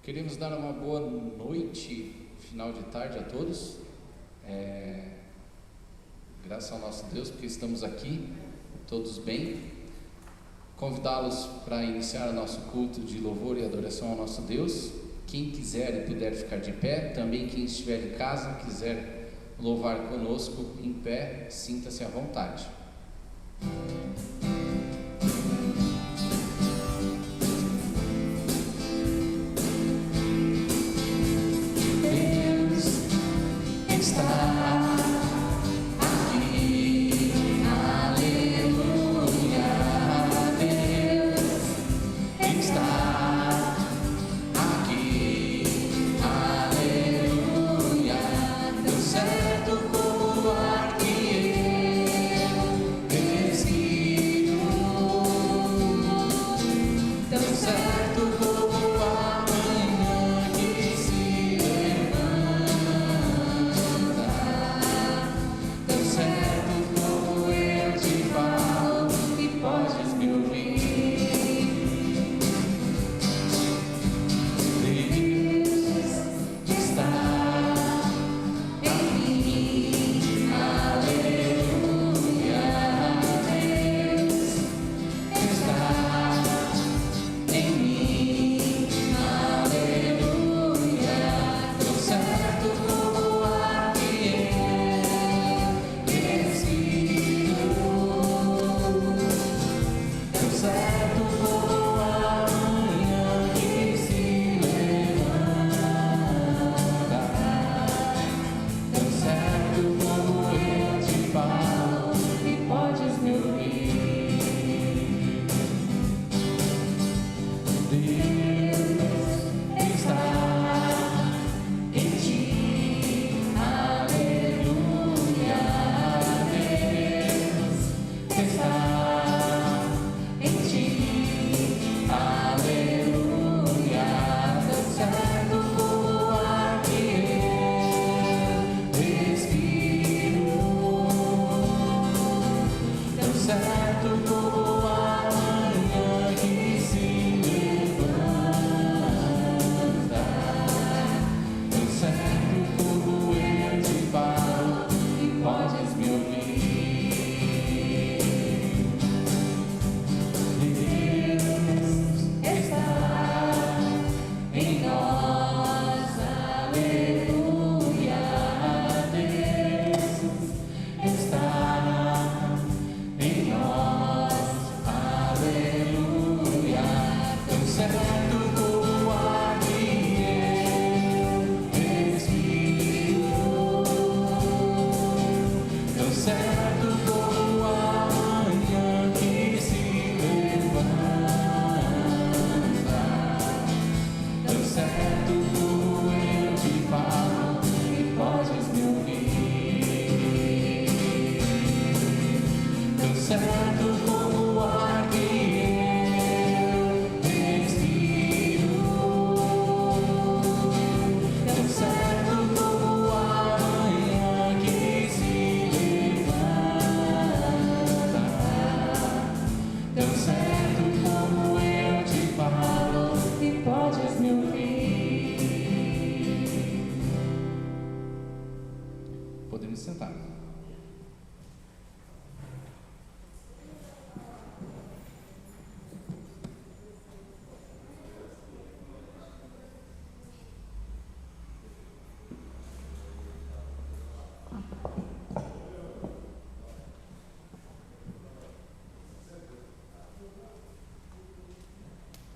Queremos dar uma boa noite, final de tarde a todos. Graças ao nosso Deus, porque estamos aqui, todos bem. Convidá-los para iniciar o nosso culto de louvor e adoração ao nosso Deus. Quem quiser e puder ficar de pé, também quem estiver em casa, quiser louvar conosco em pé, sinta-se à vontade.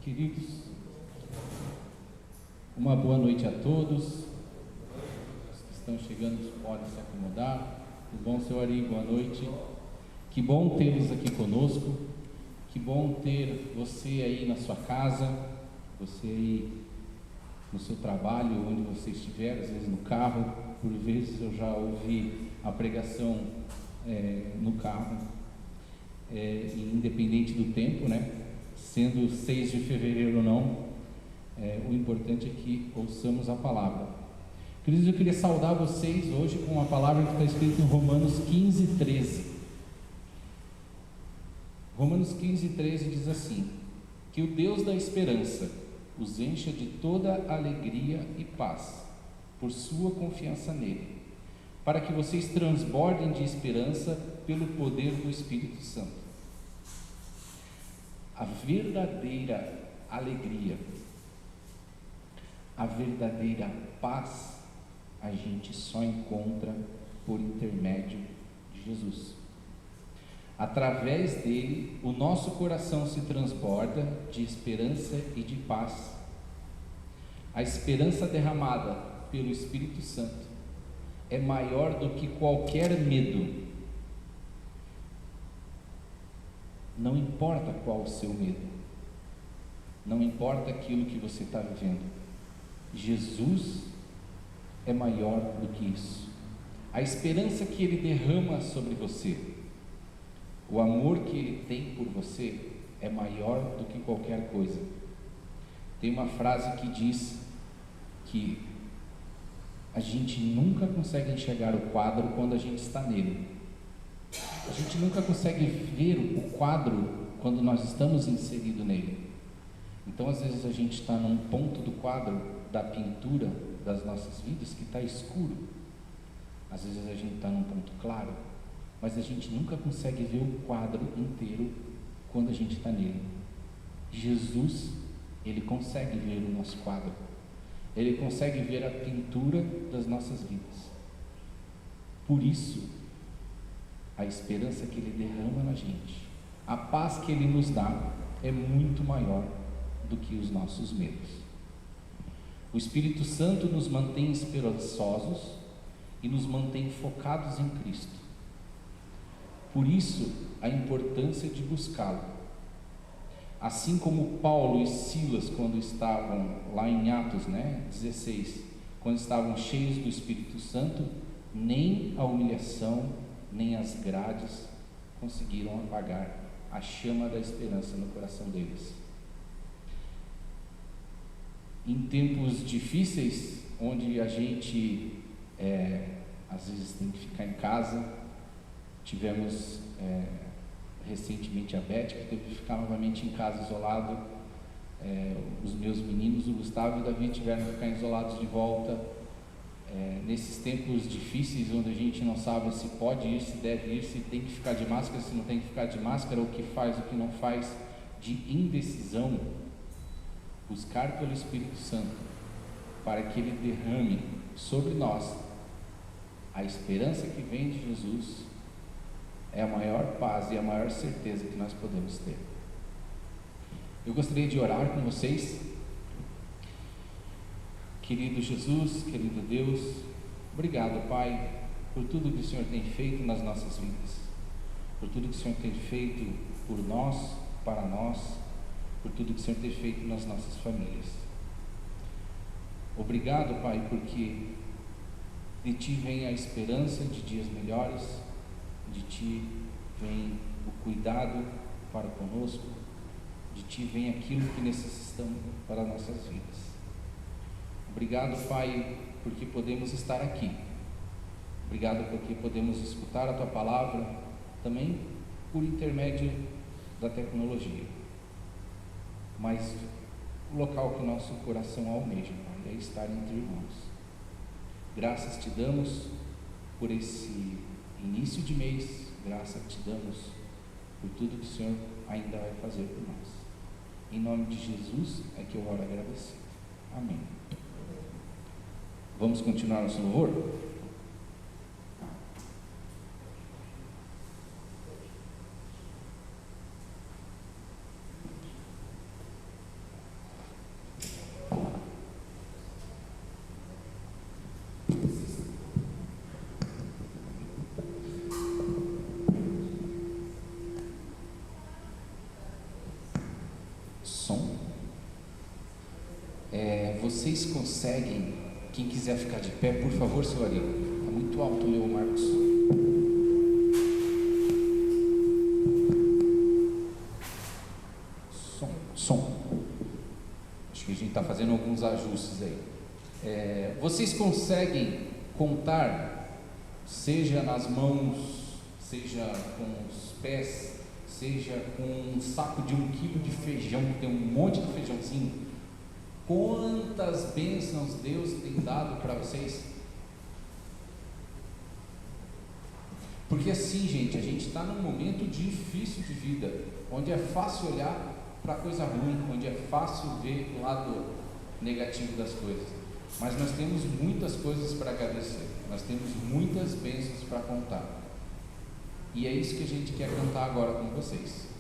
Queridos, uma boa noite a todos. Os que estão chegando podem se acomodar. Tudo bom, seu Ari? Boa noite. Que bom tê-los aqui conosco. Que bom ter você aí na sua casa, você aí no seu trabalho, onde você estiver, às vezes no carro. Por vezes eu já ouvi a pregação no carro, independente do tempo, né? Sendo 6 de fevereiro ou não, o importante é que ouçamos a palavra. Queridos, eu queria saudar vocês hoje com uma palavra que está escrita em Romanos 15, 13. Romanos 15, 13 diz assim: que o Deus da esperança os encha de toda alegria e paz, por sua confiança nele, para que vocês transbordem de esperança pelo poder do Espírito Santo. A verdadeira alegria, a verdadeira paz, a gente só encontra por intermédio de Jesus. Através dele, o nosso coração se transborda de esperança e de paz. A esperança derramada pelo Espírito Santo é maior do que qualquer medo. Não importa qual o seu medo, não importa aquilo que você está vivendo, Jesus é maior do que isso. A esperança que Ele derrama sobre você, o amor que Ele tem por você é maior do que qualquer coisa. Tem uma frase que diz que a gente nunca consegue enxergar o quadro quando a gente está nele. A gente nunca consegue ver o quadro quando nós estamos inseridos nele. Então, às vezes, a gente está num ponto do quadro, da pintura das nossas vidas, que está escuro. Às vezes, a gente está num ponto claro, mas a gente nunca consegue ver o quadro inteiro quando a gente está nele. Jesus, Ele consegue ver o nosso quadro. Ele consegue ver a pintura das nossas vidas. Por isso, a esperança que Ele derrama na gente, a paz que Ele nos dá, é muito maior do que os nossos medos. O Espírito Santo nos mantém esperançosos e nos mantém focados em Cristo. Por isso, a importância de buscá-lo. Assim como Paulo e Silas, quando estavam lá em Atos 16, quando estavam cheios do Espírito Santo, nem a humilhação, nem as grades conseguiram apagar a chama da esperança no coração deles. Em tempos difíceis, onde a gente às vezes tem que ficar em casa, tivemos recentemente a Beth, que teve que ficar novamente em casa isolado. Os meus meninos, o Gustavo e o Davi, tiveram que ficar isolados de volta. Nesses tempos difíceis, onde a gente não sabe se pode ir, se deve ir, se tem que ficar de máscara, se não tem que ficar de máscara, o que faz, o que não faz, de indecisão, buscar pelo Espírito Santo, para que Ele derrame sobre nós a esperança que vem de Jesus, é a maior paz e a maior certeza que nós podemos ter. Eu gostaria de orar com vocês. Querido Jesus, querido Deus, obrigado, Pai, por tudo que o Senhor tem feito nas nossas vidas, por tudo que o Senhor tem feito por nós, para nós, por tudo que o Senhor tem feito nas nossas famílias. Obrigado, Pai, porque de Ti vem a esperança de dias melhores, de Ti vem o cuidado para conosco, de Ti vem aquilo que necessitamos para nossas vidas. Obrigado, Pai, porque podemos estar aqui. Obrigado porque podemos escutar a Tua palavra, também por intermédio da tecnologia. Mas o local que o nosso coração almeja, Pai, é estar entre irmãos. Graças Te damos por esse início de mês, graças Te damos por tudo que o Senhor ainda vai fazer por nós. Em nome de Jesus é que eu oro agradecido. Amém. Vamos continuar nosso louvor? Som. Vocês conseguem, quem quiser ficar de pé, por favor, seu Ari. Está muito alto, meu Marcos. Som. Acho que a gente está fazendo alguns ajustes aí. Vocês conseguem contar, seja nas mãos, seja com os pés, seja com um saco de 1 quilo de feijão, que tem um monte de feijãozinho, Quantas bênçãos Deus tem dado para vocês? Porque assim, gente, a gente está num momento difícil de vida, onde é fácil olhar para coisa ruim, onde é fácil ver o lado negativo das coisas. Mas nós temos muitas coisas para agradecer, nós temos muitas bênçãos para contar. E é isso que a gente quer cantar agora com vocês.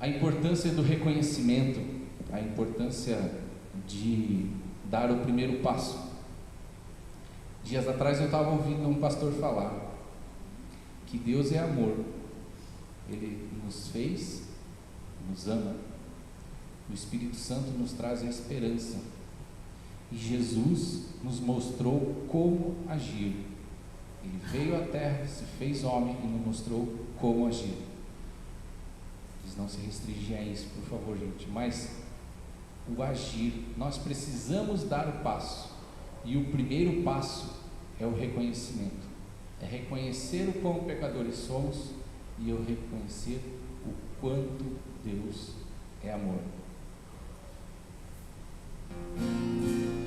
A importância do reconhecimento, a importância de dar o primeiro passo. Dias atrás eu estava ouvindo um pastor falar que Deus é amor, Ele nos fez, nos ama, o Espírito Santo nos traz a esperança, e Jesus nos mostrou como agir. Ele veio à terra, se fez homem e nos mostrou como agir. Não se restringir a isso, por favor, gente, mas o agir, nós precisamos dar o passo, e o primeiro passo é o reconhecimento, é reconhecer o quão pecadores somos, e eu reconhecer o quanto Deus é amor. Graças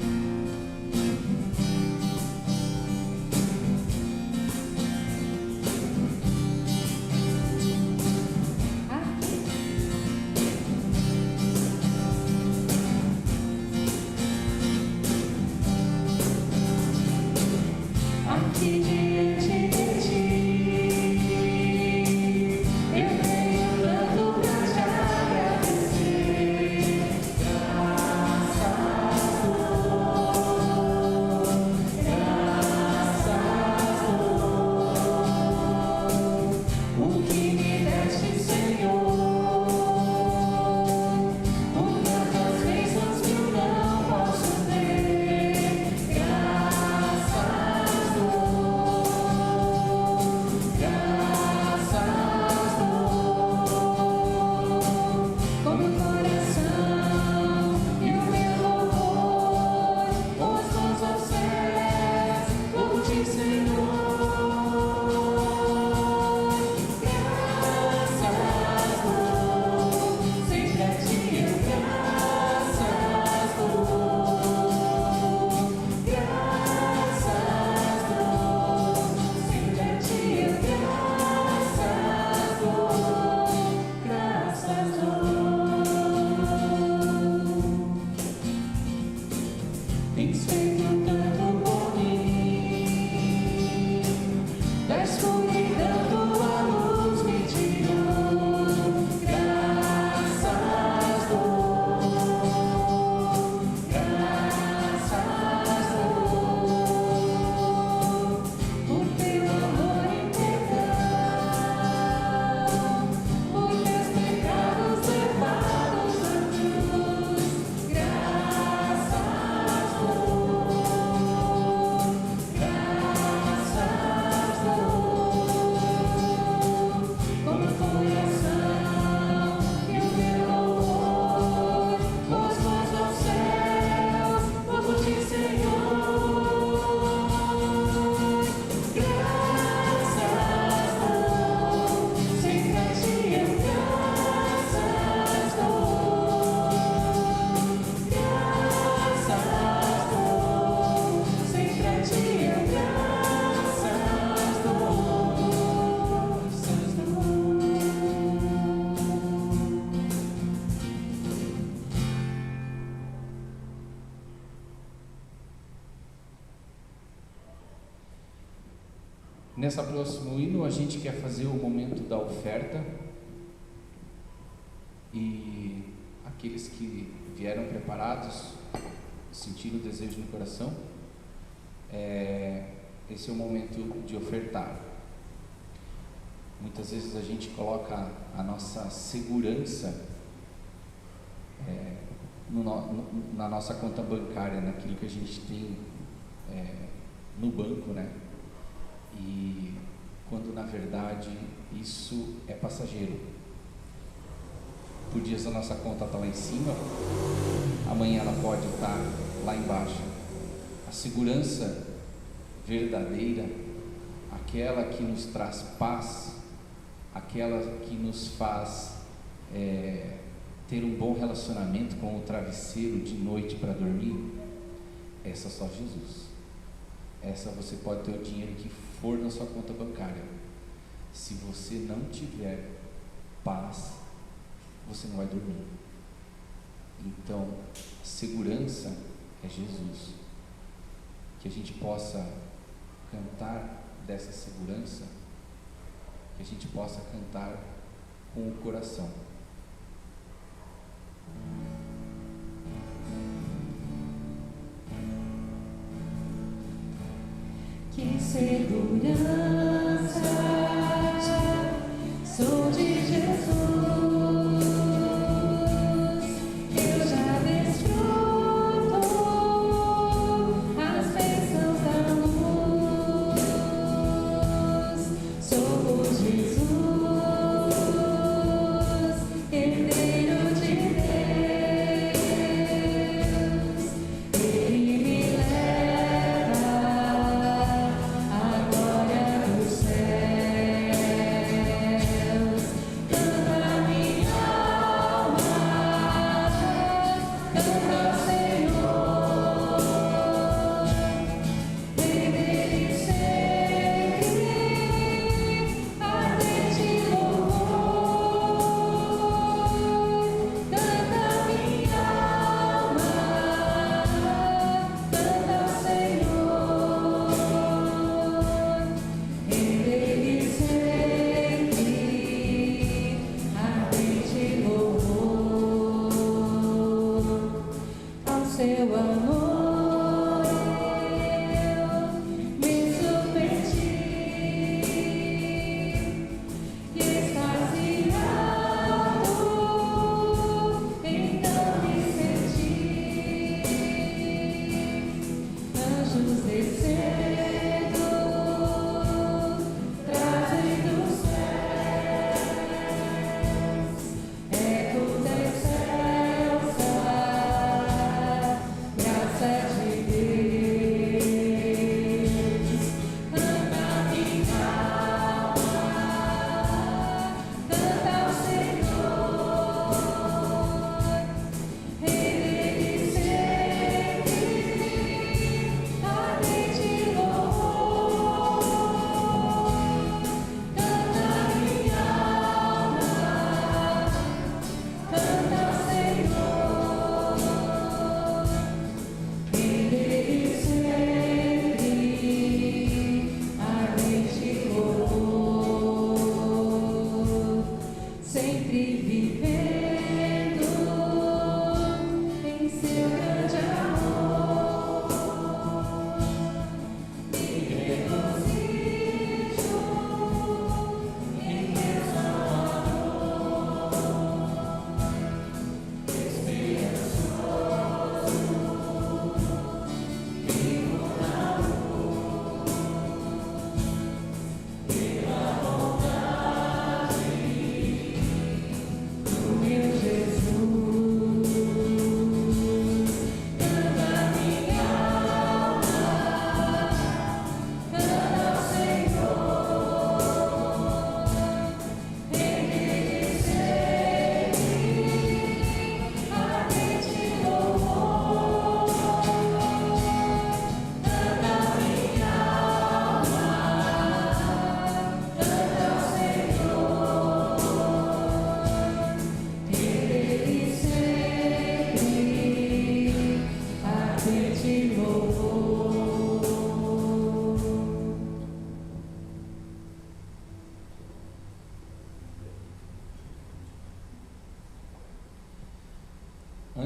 Nessa próximo hino a gente quer fazer o momento da oferta, e aqueles que vieram preparados, sentiram o desejo no coração, esse é o momento de ofertar. Muitas vezes a gente coloca a nossa segurança na nossa conta bancária, naquilo que a gente tem no banco, né? E quando na verdade isso é passageiro. Por dias a nossa conta está lá em cima, amanhã ela pode estar lá embaixo. A segurança verdadeira, aquela que nos traz paz, aquela que nos faz ter um bom relacionamento com o travesseiro de noite para dormir, essa só Jesus. Essa você pode ter o dinheiro que for na sua conta bancária. Se você não tiver paz, você não vai dormir. Então, a segurança é Jesus. Que a gente possa cantar dessa segurança, que a gente possa cantar com o coração. Que segurança sou de Jesus, eu já desfruto as bênçãos da luz. Sou Jesus, Herdeiro de Deus, Ele me leva à glória do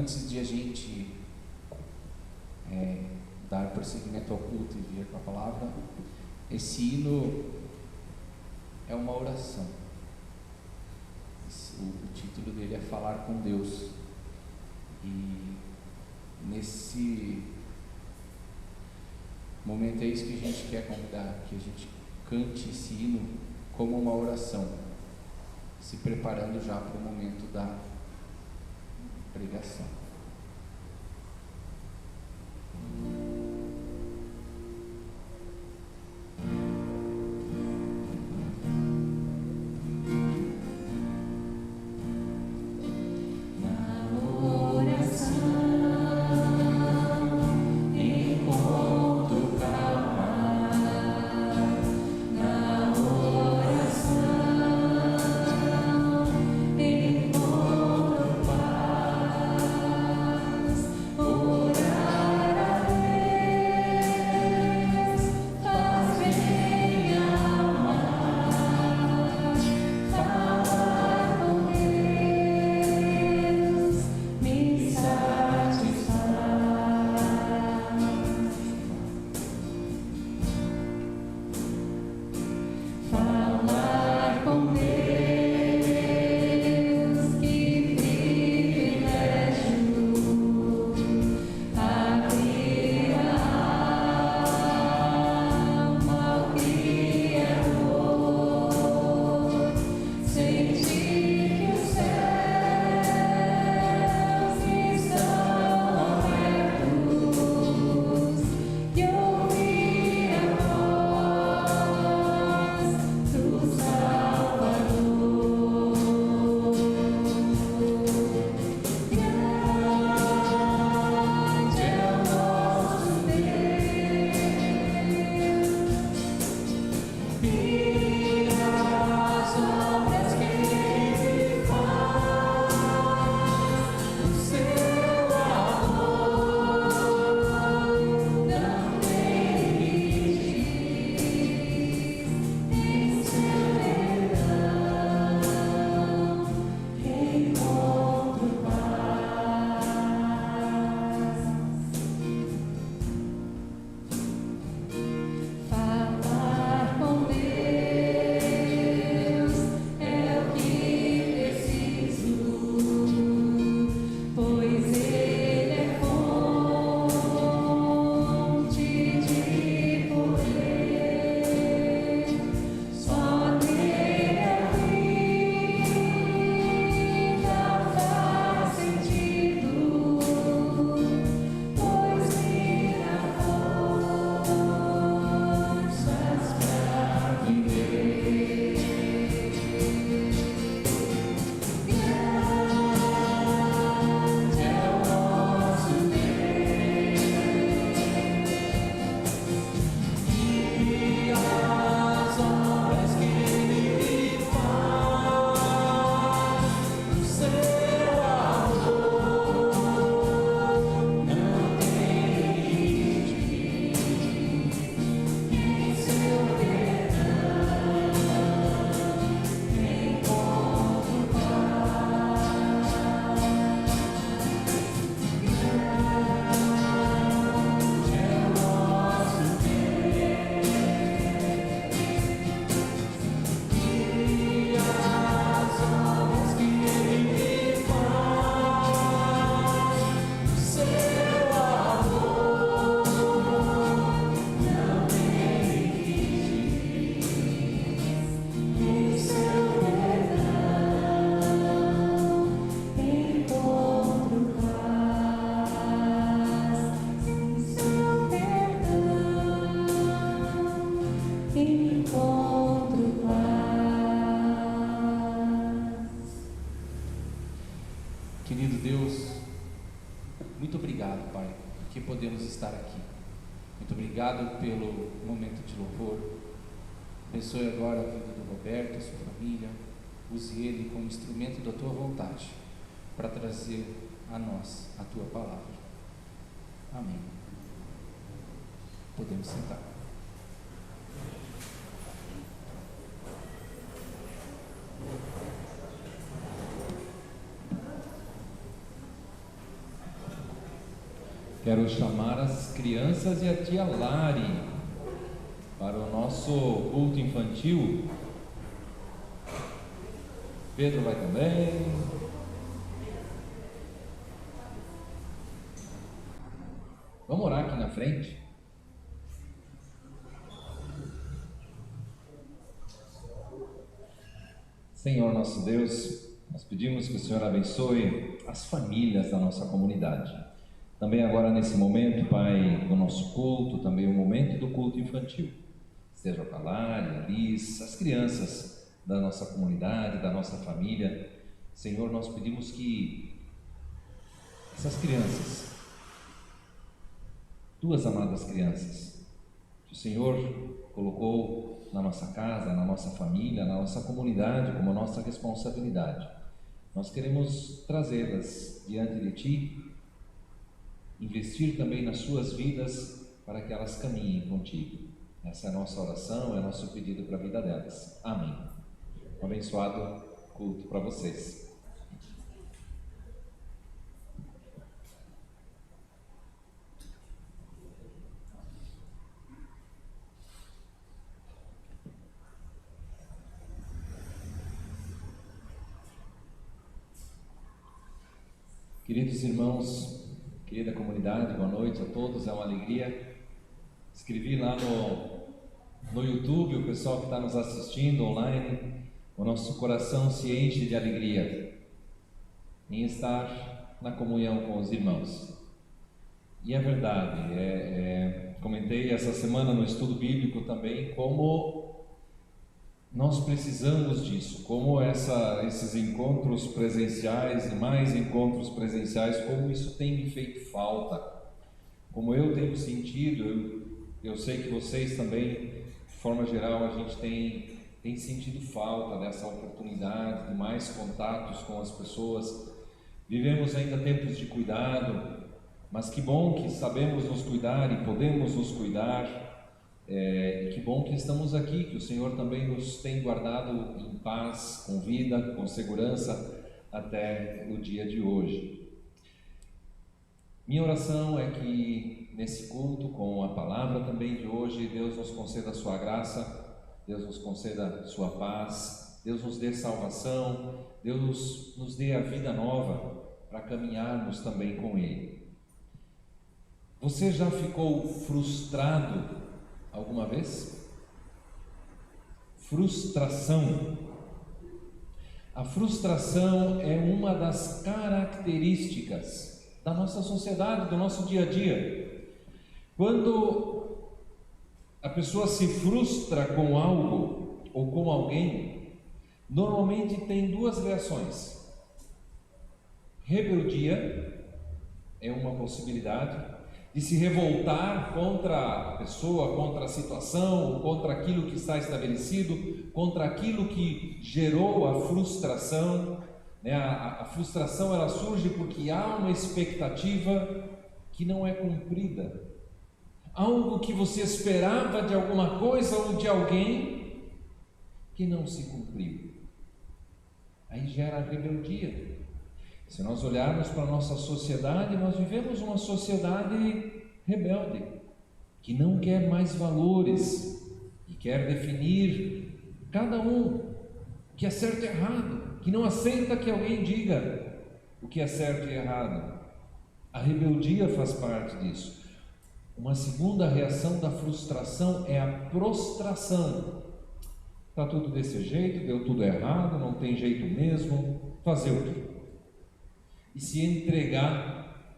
Antes de a gente dar prosseguimento ao culto e vir com a palavra, esse hino é uma oração. O título dele é Falar com Deus. E nesse momento é isso que a gente quer convidar, que a gente cante esse hino como uma oração, se preparando já para o momento da pregação. Querido Deus, muito obrigado, Pai, porque podemos estar aqui. Muito obrigado pelo momento de louvor. Abençoe agora a vida do Roberto, a sua família. Use ele como instrumento da tua vontade para trazer a nós a tua palavra. Amém. Podemos sentar. Quero chamar as crianças e a tia Lari para o nosso culto infantil. Pedro vai também. Vamos orar aqui na frente. Senhor nosso Deus, nós pedimos que o Senhor abençoe as famílias da nossa comunidade. Também agora nesse momento, Pai, do nosso culto, também o momento do culto infantil. Esteja a Lari, a Liz, as crianças da nossa comunidade, da nossa família. Senhor, nós pedimos que essas crianças, duas amadas crianças, que o Senhor colocou na nossa casa, na nossa família, na nossa comunidade, como nossa responsabilidade, nós queremos trazê-las diante de Ti, investir também nas suas vidas para que elas caminhem contigo. Essa é a nossa oração, é o nosso pedido para a vida delas. Amém. Um abençoado culto para vocês. Queridos irmãos, querida comunidade, boa noite a todos, é uma alegria. Escrevi lá no YouTube, o pessoal que está nos assistindo online, o nosso coração se enche de alegria em estar na comunhão com os irmãos. E é verdade, comentei essa semana no estudo bíblico também como nós precisamos disso, como esses encontros presenciais e mais encontros presenciais, como isso tem me feito falta, como eu tenho sentido, eu sei que vocês também, de forma geral, a gente tem sentido falta dessa oportunidade de mais contatos com as pessoas. Vivemos ainda tempos de cuidado, mas que bom que sabemos nos cuidar e podemos nos cuidar. E que bom que estamos aqui, que o Senhor também nos tem guardado em paz, com vida, com segurança até o dia de hoje. Minha oração é que nesse culto, com a palavra também de hoje, Deus nos conceda a sua graça, Deus nos conceda a sua paz, Deus nos dê salvação, Deus nos dê a vida nova para caminharmos também com Ele. Você já ficou frustrado alguma vez? Frustração. A frustração é uma das características da nossa sociedade, do nosso dia a dia. Quando a pessoa se frustra com algo ou com alguém, normalmente tem duas reações. Rebeldia é uma possibilidade, de se revoltar contra a pessoa, contra a situação, contra aquilo que está estabelecido, contra aquilo que gerou a frustração. A frustração ela surge porque há uma expectativa que não é cumprida, algo que você esperava de alguma coisa ou de alguém que não se cumpriu. Aí gera a rebeldia. Se nós olharmos para a nossa sociedade, nós vivemos uma sociedade rebelde, que não quer mais valores, e quer definir cada um o que é certo e errado, que não aceita que alguém diga o que é certo e errado. A rebeldia faz parte disso. Uma segunda reação da frustração é a prostração. Está tudo desse jeito, deu tudo errado, não tem jeito mesmo, fazer o quê? E se entregar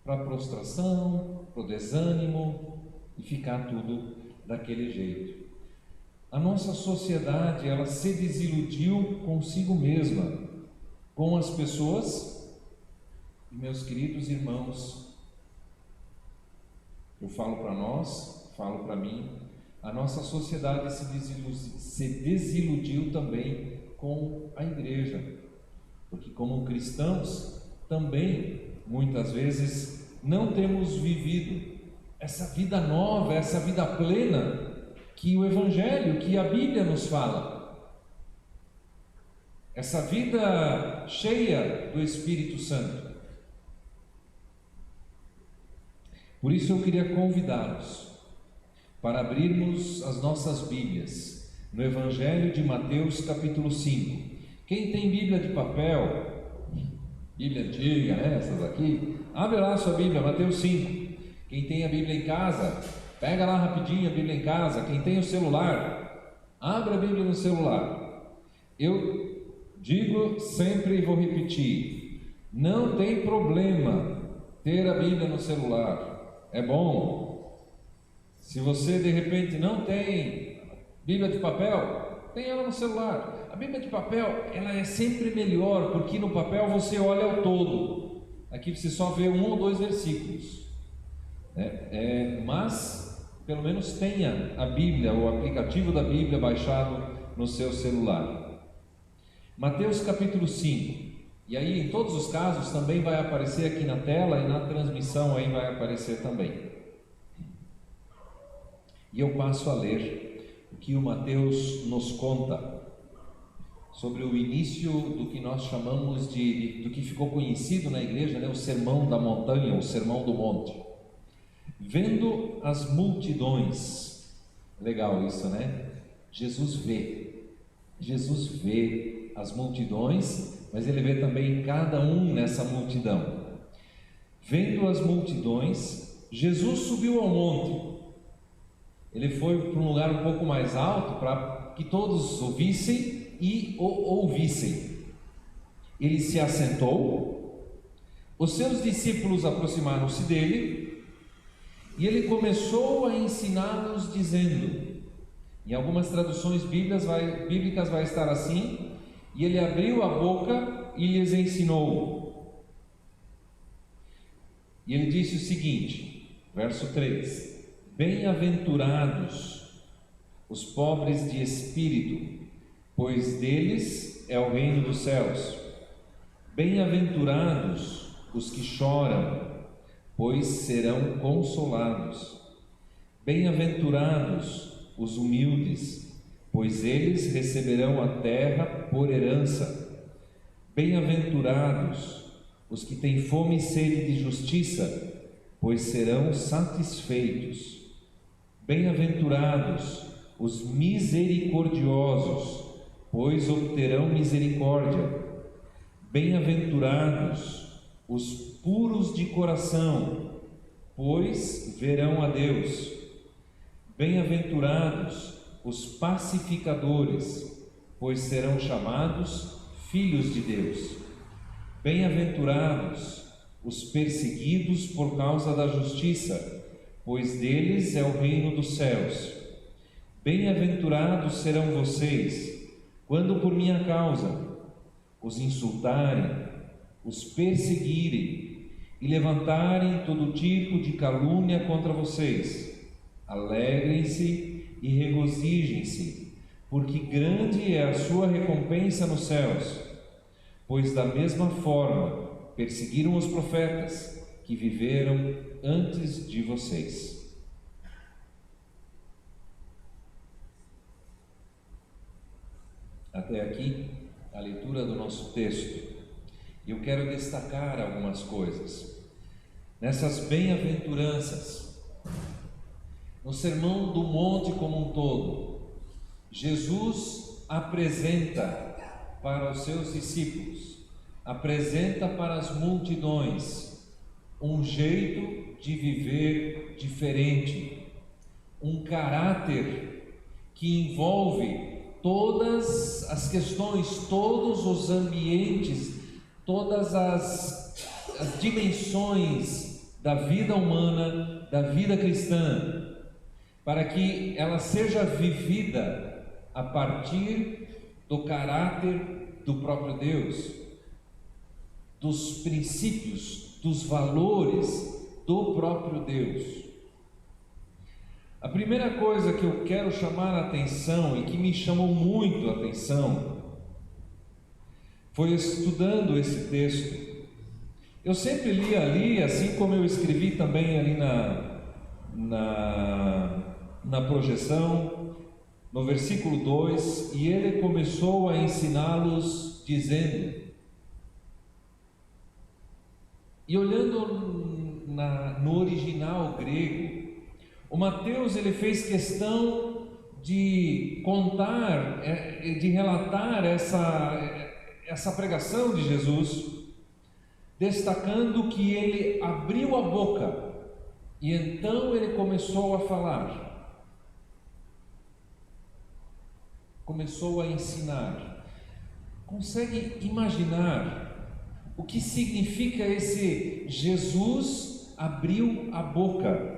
para a prostração, para o desânimo e ficar tudo daquele jeito. A nossa sociedade, ela se desiludiu consigo mesma, com as pessoas. E meus queridos irmãos, eu falo para nós, falo para mim, a nossa sociedade se desiludiu também com a igreja. Porque como cristãos, também, muitas vezes, não temos vivido essa vida nova, essa vida plena, que o Evangelho, que a Bíblia nos fala. Essa vida cheia do Espírito Santo. Por isso eu queria convidá-los para abrirmos as nossas Bíblias no Evangelho de Mateus capítulo 5. Quem tem Bíblia de papel, Bíblia antiga, essas aqui, abre lá a sua Bíblia, Mateus 5. Quem tem a Bíblia em casa, pega lá rapidinho a Bíblia em casa. Quem tem o celular, abre a Bíblia no celular. Eu digo sempre e vou repetir, não tem problema ter a Bíblia no celular, é bom. Se você de repente não tem Bíblia de papel, tem ela no celular. A Bíblia de papel, ela é sempre melhor, porque no papel você olha o todo. Aqui você só vê 1 ou 2 versículos, mas pelo menos tenha a Bíblia, o aplicativo da Bíblia baixado no seu celular. Mateus capítulo 5. E aí em todos os casos também vai aparecer aqui na tela, e na transmissão aí vai aparecer também. E eu passo a ler o que o Mateus nos conta sobre o início do que nós chamamos do que ficou conhecido na igreja, o Sermão da Montanha, o Sermão do Monte. Vendo as multidões, legal isso, né? Jesus vê as multidões, mas ele vê também cada um nessa multidão. Vendo as multidões, Jesus subiu ao monte. Ele foi para um lugar um pouco mais alto para que todos ouvissem e o ouvissem. Ele se assentou, os seus discípulos aproximaram-se dele e ele começou a ensiná-los dizendo, em algumas traduções bíblicas vai estar assim, e ele abriu a boca e lhes ensinou. E ele disse o seguinte, verso 3: Bem-aventurados os pobres de espírito, pois deles é o reino dos céus. Bem-aventurados os que choram, pois serão consolados. Bem-aventurados os humildes, pois eles receberão a terra por herança. Bem-aventurados os que têm fome e sede de justiça, pois serão satisfeitos. Bem-aventurados os misericordiosos, pois obterão misericórdia. Bem-aventurados os puros de coração, pois verão a Deus. Bem-aventurados os pacificadores, pois serão chamados filhos de Deus. Bem-aventurados os perseguidos por causa da justiça, pois deles é o reino dos céus. Bem-aventurados serão vocês, quando por minha causa os insultarem, os perseguirem e levantarem todo tipo de calúnia contra vocês. Alegrem-se e regozijem-se, porque grande é a sua recompensa nos céus, pois da mesma forma perseguiram os profetas que viveram antes de vocês. Até aqui a leitura do nosso texto. Eu quero destacar algumas coisas. Nessas bem-aventuranças, no Sermão do Monte como um todo, Jesus apresenta para os seus discípulos, apresenta para as multidões um jeito de viver diferente, um caráter que envolve todas as questões, todos os ambientes, todas as dimensões da vida humana, da vida cristã, para que ela seja vivida a partir do caráter do próprio Deus, dos princípios, dos valores do próprio Deus. A primeira coisa que eu quero chamar a atenção e que me chamou muito a atenção foi estudando esse texto. Eu sempre li ali, assim como eu escrevi também ali na projeção, no versículo 2, e ele começou a ensiná-los dizendo, e olhando no original grego. O Mateus ele fez questão de contar, de relatar essa pregação de Jesus, destacando que ele abriu a boca e então ele começou a falar, começou a ensinar. Consegue imaginar o que significa esse Jesus abriu a boca?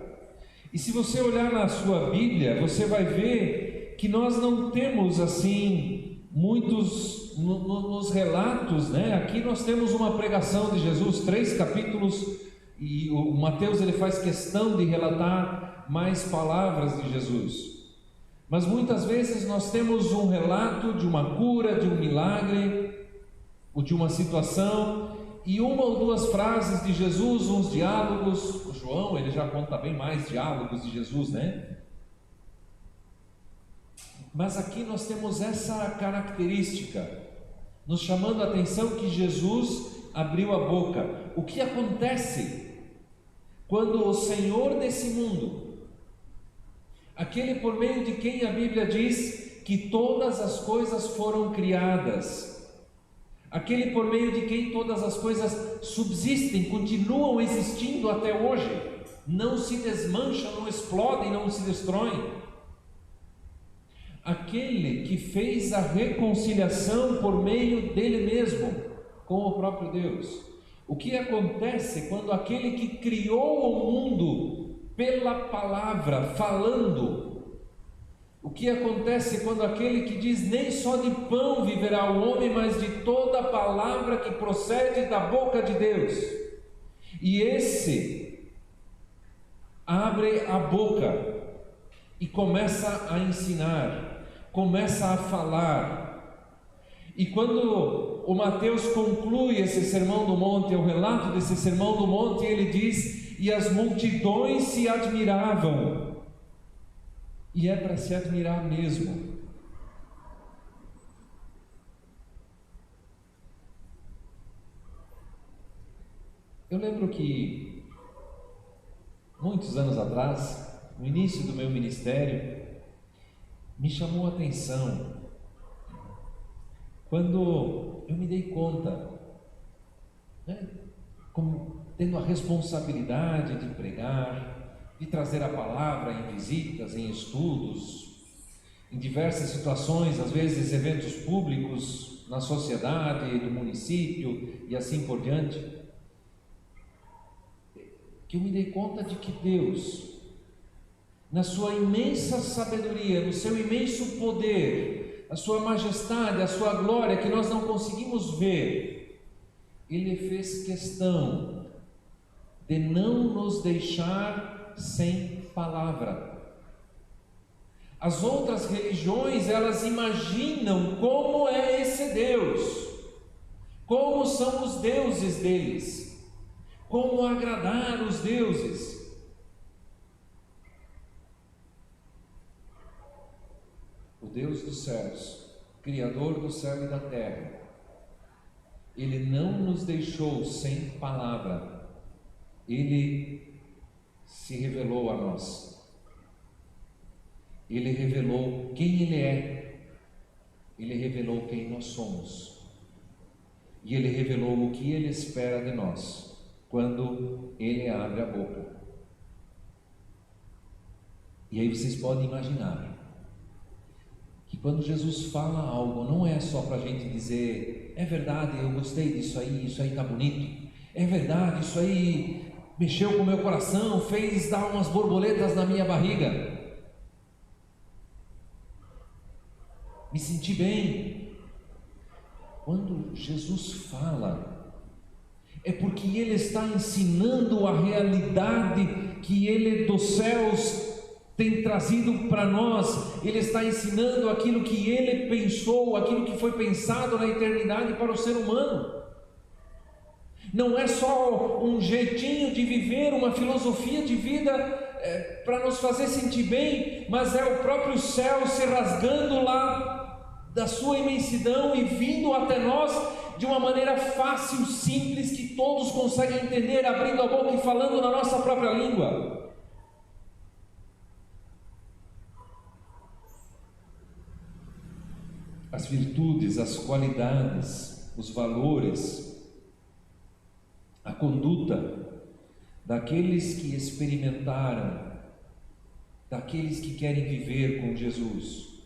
E se você olhar na sua Bíblia, você vai ver que nós não temos assim muitos nos relatos, né? Aqui nós temos uma pregação de Jesus, 3 capítulos, e o Mateus ele faz questão de relatar mais palavras de Jesus. Mas muitas vezes nós temos um relato de uma cura, de um milagre, ou de uma situação, e uma ou duas frases de Jesus, uns diálogos. O João ele já conta bem mais diálogos de Jesus, né? Mas aqui nós temos essa característica, nos chamando a atenção que Jesus abriu a boca. O que acontece quando o Senhor desse mundo, aquele por meio de quem a Bíblia diz que todas as coisas foram criadas, aquele por meio de quem todas as coisas subsistem, continuam existindo até hoje, não se desmancham, não explodem, não se destroem, aquele que fez a reconciliação por meio dele mesmo com o próprio Deus. O que acontece quando aquele que criou o mundo pela palavra, falando, o que acontece quando aquele que diz nem só de pão viverá o homem, mas de toda palavra que procede da boca de Deus? E esse abre a boca e começa a ensinar, começa a falar. E quando o Mateus conclui esse sermão do monte, o relato desse sermão do monte, ele diz: e as multidões se admiravam. E é para se admirar mesmo. Eu lembro que muitos anos atrás, no início do meu ministério, me chamou a atenção quando eu me dei conta, né, como tendo a responsabilidade de pregar, de trazer a palavra em visitas, em estudos, em diversas situações, às vezes eventos públicos na sociedade, do município e assim por diante, que eu me dei conta de que Deus, na sua imensa sabedoria, no seu imenso poder, a sua majestade, a sua glória que nós não conseguimos ver, Ele fez questão de não nos deixar sem palavra. As outras religiões, elas imaginam como é esse Deus, como são os deuses deles, como agradar os deuses. O Deus dos céus, Criador do céu e da terra, Ele não nos deixou sem palavra. Ele se revelou a nós. Ele revelou quem Ele é. Ele revelou quem nós somos. E Ele revelou o que Ele espera de nós quando Ele abre a boca. E aí vocês podem imaginar que quando Jesus fala algo, não é só para a gente dizer: é verdade, eu gostei disso aí, isso aí está bonito, é verdade, isso aí mexeu com o meu coração, fez dar umas borboletas na minha barriga, me senti bem. Quando Jesus fala, é porque Ele está ensinando a realidade que Ele dos céus tem trazido para nós. Ele está ensinando aquilo que Ele pensou, aquilo que foi pensado na eternidade para o ser humano. Não é só um jeitinho de viver, uma filosofia de vida para nos fazer sentir bem, mas é o próprio céu se rasgando lá da sua imensidão e vindo até nós, de uma maneira fácil, simples, que todos conseguem entender, abrindo a boca e falando na nossa própria língua. As virtudes, as qualidades, os valores, a conduta daqueles que experimentaram, daqueles que querem viver com Jesus,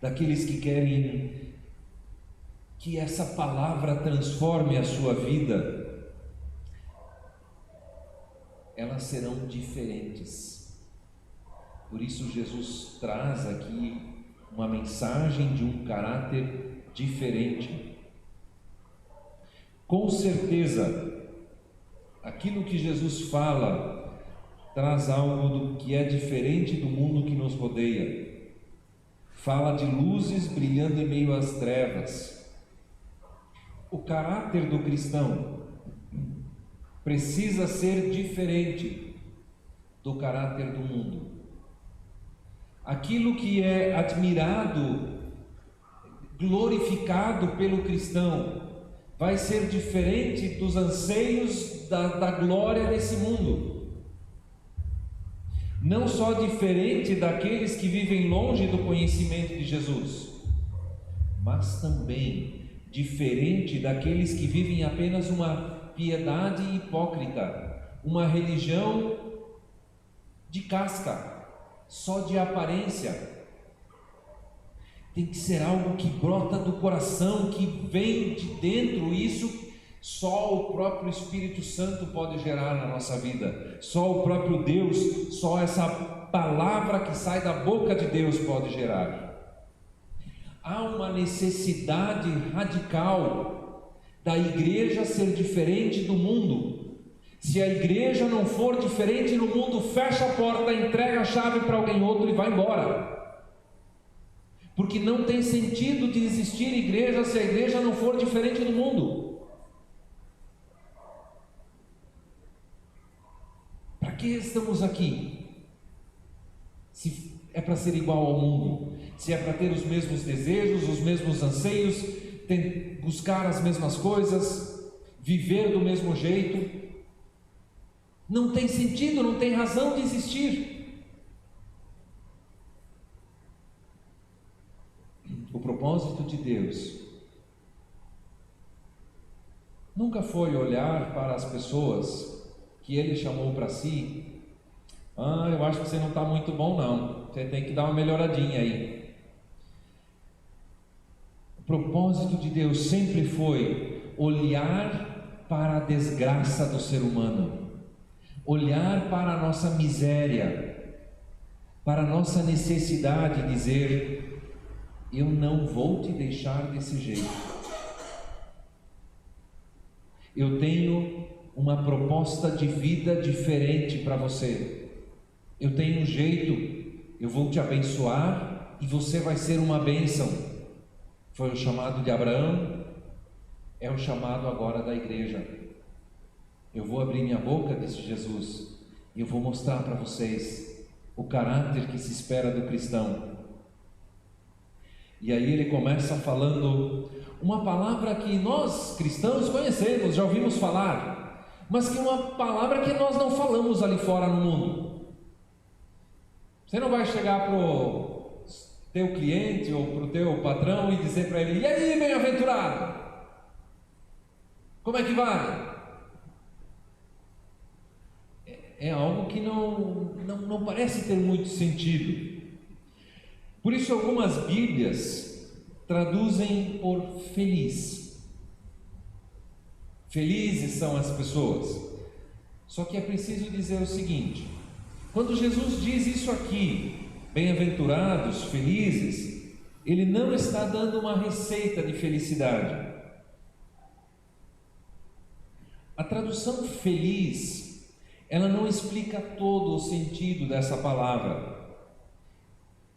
daqueles que querem que essa palavra transforme a sua vida, elas serão diferentes. Por isso Jesus traz aqui uma mensagem de um caráter diferente. Com certeza, aquilo que Jesus fala traz algo do que é diferente do mundo que nos rodeia. Fala de luzes brilhando em meio às trevas. O caráter do cristão precisa ser diferente do caráter do mundo. Aquilo que é admirado, glorificado pelo cristão, vai ser diferente dos anseios da glória desse mundo. Não só diferente daqueles que vivem longe do conhecimento de Jesus, mas também diferente daqueles que vivem apenas uma piedade hipócrita, uma religião de casca, só de aparência. Tem que ser algo que brota do coração, que vem de dentro. Isso só o próprio Espírito Santo pode gerar na nossa vida. Só o próprio Deus, só essa palavra que sai da boca de Deus pode gerar. Há uma necessidade radical da igreja ser diferente do mundo. Se a igreja não for diferente no mundo, fecha a porta, entrega a chave para alguém outro e vai embora. Porque não tem sentido de existir igreja se a igreja não for diferente do mundo. Para que estamos aqui? Se é para ser igual ao mundo, se é para ter os mesmos desejos, os mesmos anseios, buscar as mesmas coisas, viver do mesmo jeito, não tem sentido, não tem razão de existir. O propósito de Deus nunca foi olhar para as pessoas que Ele chamou para si. Eu acho que você não está muito bom não, você tem que dar uma melhoradinha aí. O propósito de Deus sempre foi olhar para a desgraça do ser humano, olhar para a nossa miséria, para a nossa necessidade, e dizer: eu não vou te deixar desse jeito. Eu tenho uma proposta de vida diferente para você. Eu tenho um jeito, eu vou te abençoar e você vai ser uma bênção. Foi o chamado de Abraão, é o chamado agora da igreja. Eu vou abrir minha boca, disse Jesus, e eu vou mostrar para vocês o caráter que se espera do cristão. E aí ele começa falando uma palavra que nós cristãos conhecemos, já ouvimos falar, mas que é uma palavra que nós não falamos ali fora no mundo. Você não vai chegar para o teu cliente ou para o teu patrão e dizer para ele: e aí, bem-aventurado, como é que vai? É algo que não parece ter muito sentido. Por isso algumas Bíblias traduzem por feliz. Felizes são as pessoas. Só que é preciso dizer o seguinte: quando Jesus diz isso aqui, bem-aventurados, felizes, Ele não está dando uma receita de felicidade. A tradução feliz, ela não explica todo o sentido dessa palavra,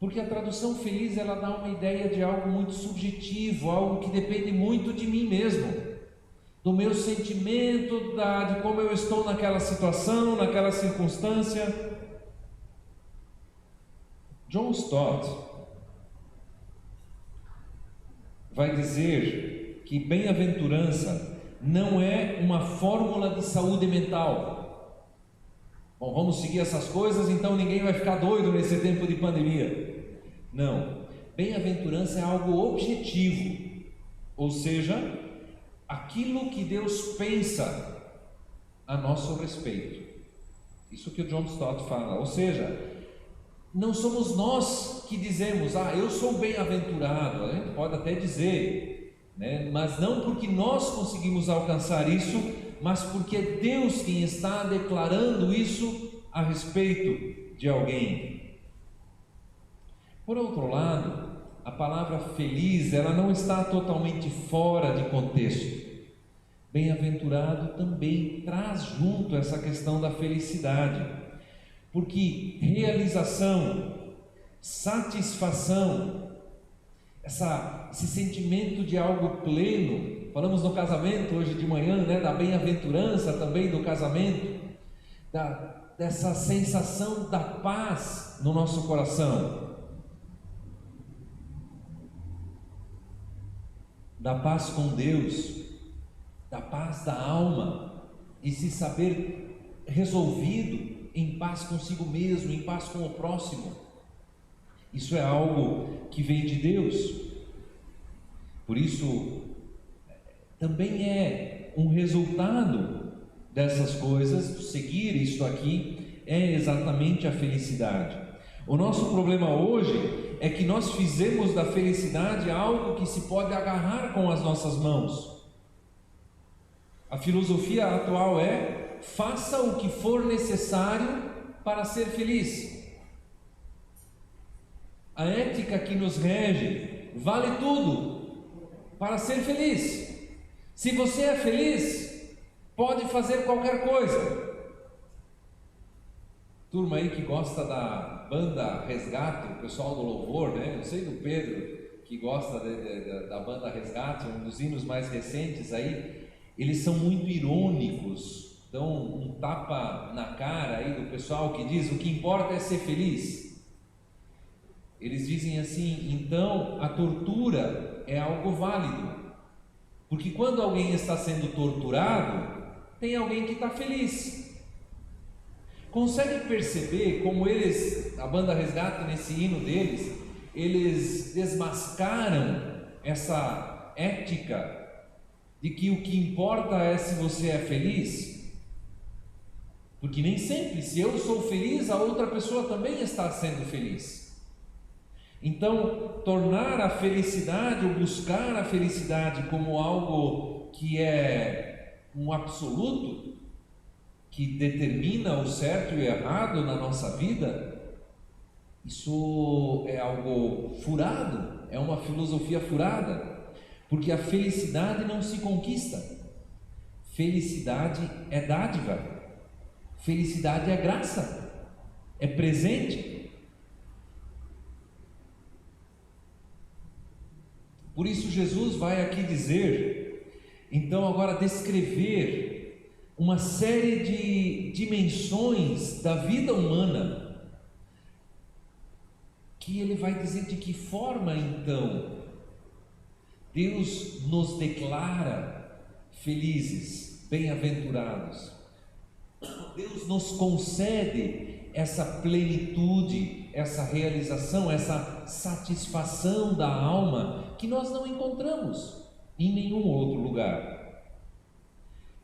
porque a tradução feliz, ela dá uma ideia de algo muito subjetivo, algo que depende muito de mim mesmo, do meu sentimento, de como eu estou naquela situação, naquela circunstância. John Stott vai dizer que bem-aventurança não é uma fórmula de saúde mental. Bom, vamos seguir essas coisas, então ninguém vai ficar doido nesse tempo de pandemia. Não. Bem-aventurança é algo objetivo, ou seja, aquilo que Deus pensa a nosso respeito. Isso que o John Stott fala, ou seja, não somos nós que dizemos, eu sou bem-aventurado. A gente pode até dizer, né? Mas não porque nós conseguimos alcançar isso, mas porque é Deus quem está declarando isso a respeito de alguém. Por outro lado, a palavra feliz, ela não está totalmente fora de contexto. Bem-aventurado também traz junto essa questão da felicidade, porque realização, satisfação, esse sentimento de algo pleno, falamos no casamento hoje de manhã, né, da bem-aventurança também do casamento, dessa sensação da paz no nosso coração, da paz com Deus, da paz da alma, e se saber resolvido, em paz consigo mesmo, em paz com o próximo. Isso é algo que vem de Deus. Por isso, também é um resultado dessas coisas, seguir isso aqui, é exatamente a felicidade. O nosso problema hoje é que nós fizemos da felicidade algo que se pode agarrar com as nossas mãos. A filosofia atual é: faça o que for necessário para ser feliz. A ética que nos rege vale tudo para ser feliz. Se você é feliz, pode fazer qualquer coisa. Turma aí que gosta da banda Resgate, o pessoal do louvor, né? Eu sei do Pedro que gosta da banda Resgate, um dos hinos mais recentes aí. Eles são muito irônicos, dão um tapa na cara aí do pessoal que diz: o que importa é ser feliz. Eles dizem assim: então a tortura é algo válido, porque quando alguém está sendo torturado, tem alguém que está feliz. Consegue perceber como eles, a banda Resgate, nesse hino deles, eles desmascaram essa ética de que o que importa é se você é feliz? Porque nem sempre, se eu sou feliz, a outra pessoa também está sendo feliz. Então, tornar a felicidade ou buscar a felicidade como algo que é um absoluto, que determina o certo e o errado na nossa vida, isso é algo furado, é uma filosofia furada. Porque a felicidade não se conquista. Felicidade é dádiva. Felicidade é graça. É presente. Por isso Jesus vai aqui dizer, então agora descrever uma série de dimensões da vida humana, que ele vai dizer de que forma então Deus nos declara felizes, bem-aventurados. Deus nos concede essa plenitude, essa realização, essa satisfação da alma que nós não encontramos em nenhum outro lugar.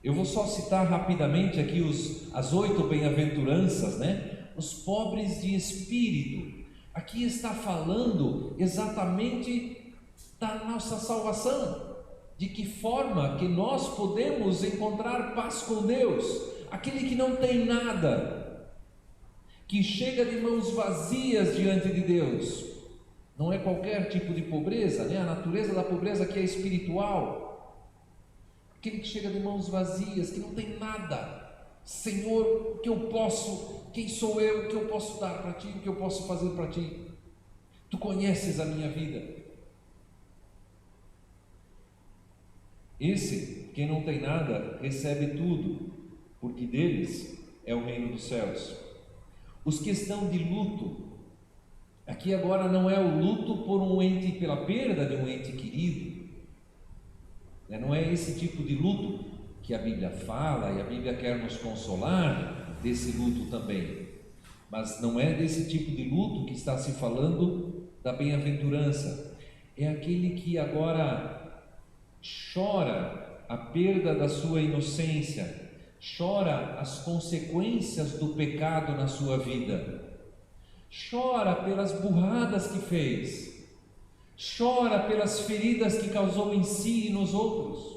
Eu vou só citar rapidamente aqui as 8 bem-aventuranças, né? Os pobres de espírito. Aqui está falando exatamente da nossa salvação, de que forma que nós podemos encontrar paz com Deus. Aquele que não tem nada, que chega de mãos vazias diante de Deus, não é qualquer tipo de pobreza, né? A natureza da pobreza que é espiritual. Aquele que chega de mãos vazias, que não tem nada. Senhor, o que eu posso, quem sou eu, o que eu posso dar para Ti, o que eu posso fazer para Ti? Tu conheces a minha vida. Esse, quem não tem nada, recebe tudo, porque deles é o reino dos céus. Os que estão de luto, aqui agora não é o luto por pela perda de um ente querido, Não é esse tipo de luto que a Bíblia fala, e a Bíblia quer nos consolar desse luto também. Mas não é desse tipo de luto que está se falando da bem-aventurança. É aquele que agora chora a perda da sua inocência, chora as consequências do pecado na sua vida, chora pelas burradas que fez, chora pelas feridas que causou em si e nos outros.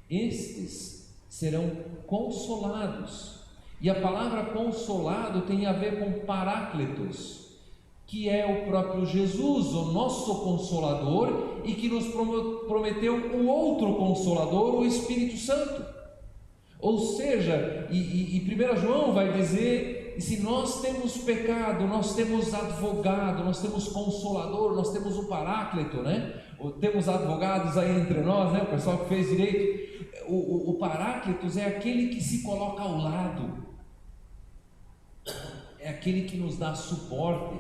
Estes serão consolados. E a palavra consolado tem a ver com Paráclitos, que é o próprio Jesus, o nosso Consolador, e que nos prometeu o outro Consolador, o Espírito Santo. Ou seja, e 1 João vai dizer, se nós temos pecado, nós temos advogado, nós temos Consolador, nós temos o Paráclito, temos advogados aí entre nós, o pessoal que fez direito. O Paráclitos é aquele que se coloca ao lado, é aquele que nos dá suporte,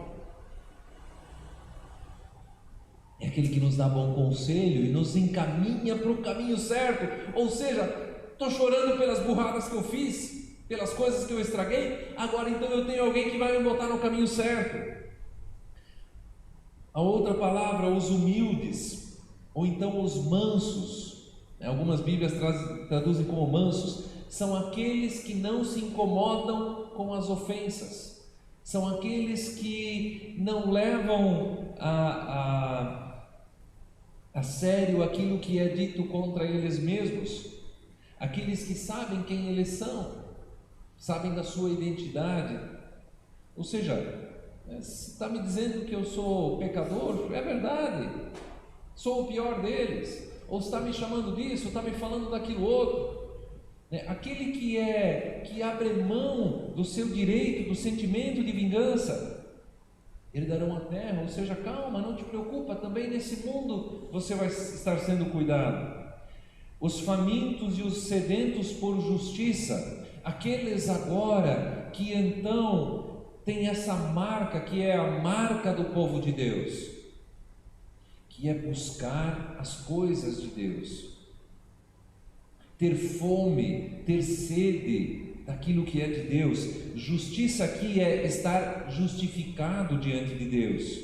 é aquele que nos dá bom conselho e nos encaminha para o caminho certo. Ou seja, estou chorando pelas burradas que eu fiz, pelas coisas que eu estraguei, agora então eu tenho alguém que vai me botar no caminho certo. A outra palavra, os humildes, ou então os mansos, algumas Bíblias traduzem como mansos, são aqueles que não se incomodam com as ofensas, são aqueles que não levam a sério aquilo que é dito contra eles mesmos, aqueles que sabem quem eles são, sabem da sua identidade. Ou seja, se está me dizendo que eu sou pecador, é verdade, sou o pior deles. Ou está me chamando disso, está me falando daquilo outro. Aquele que abre mão do seu direito, do sentimento de vingança, herdarão a terra. Ou seja, calma, não te preocupa, também nesse mundo você vai estar sendo cuidado. Os famintos e os sedentos por justiça, aqueles agora que então têm essa marca, que é a marca do povo de Deus, que é buscar as coisas de Deus, ter fome, ter sede daquilo que é de Deus. Justiça aqui é estar justificado diante de Deus,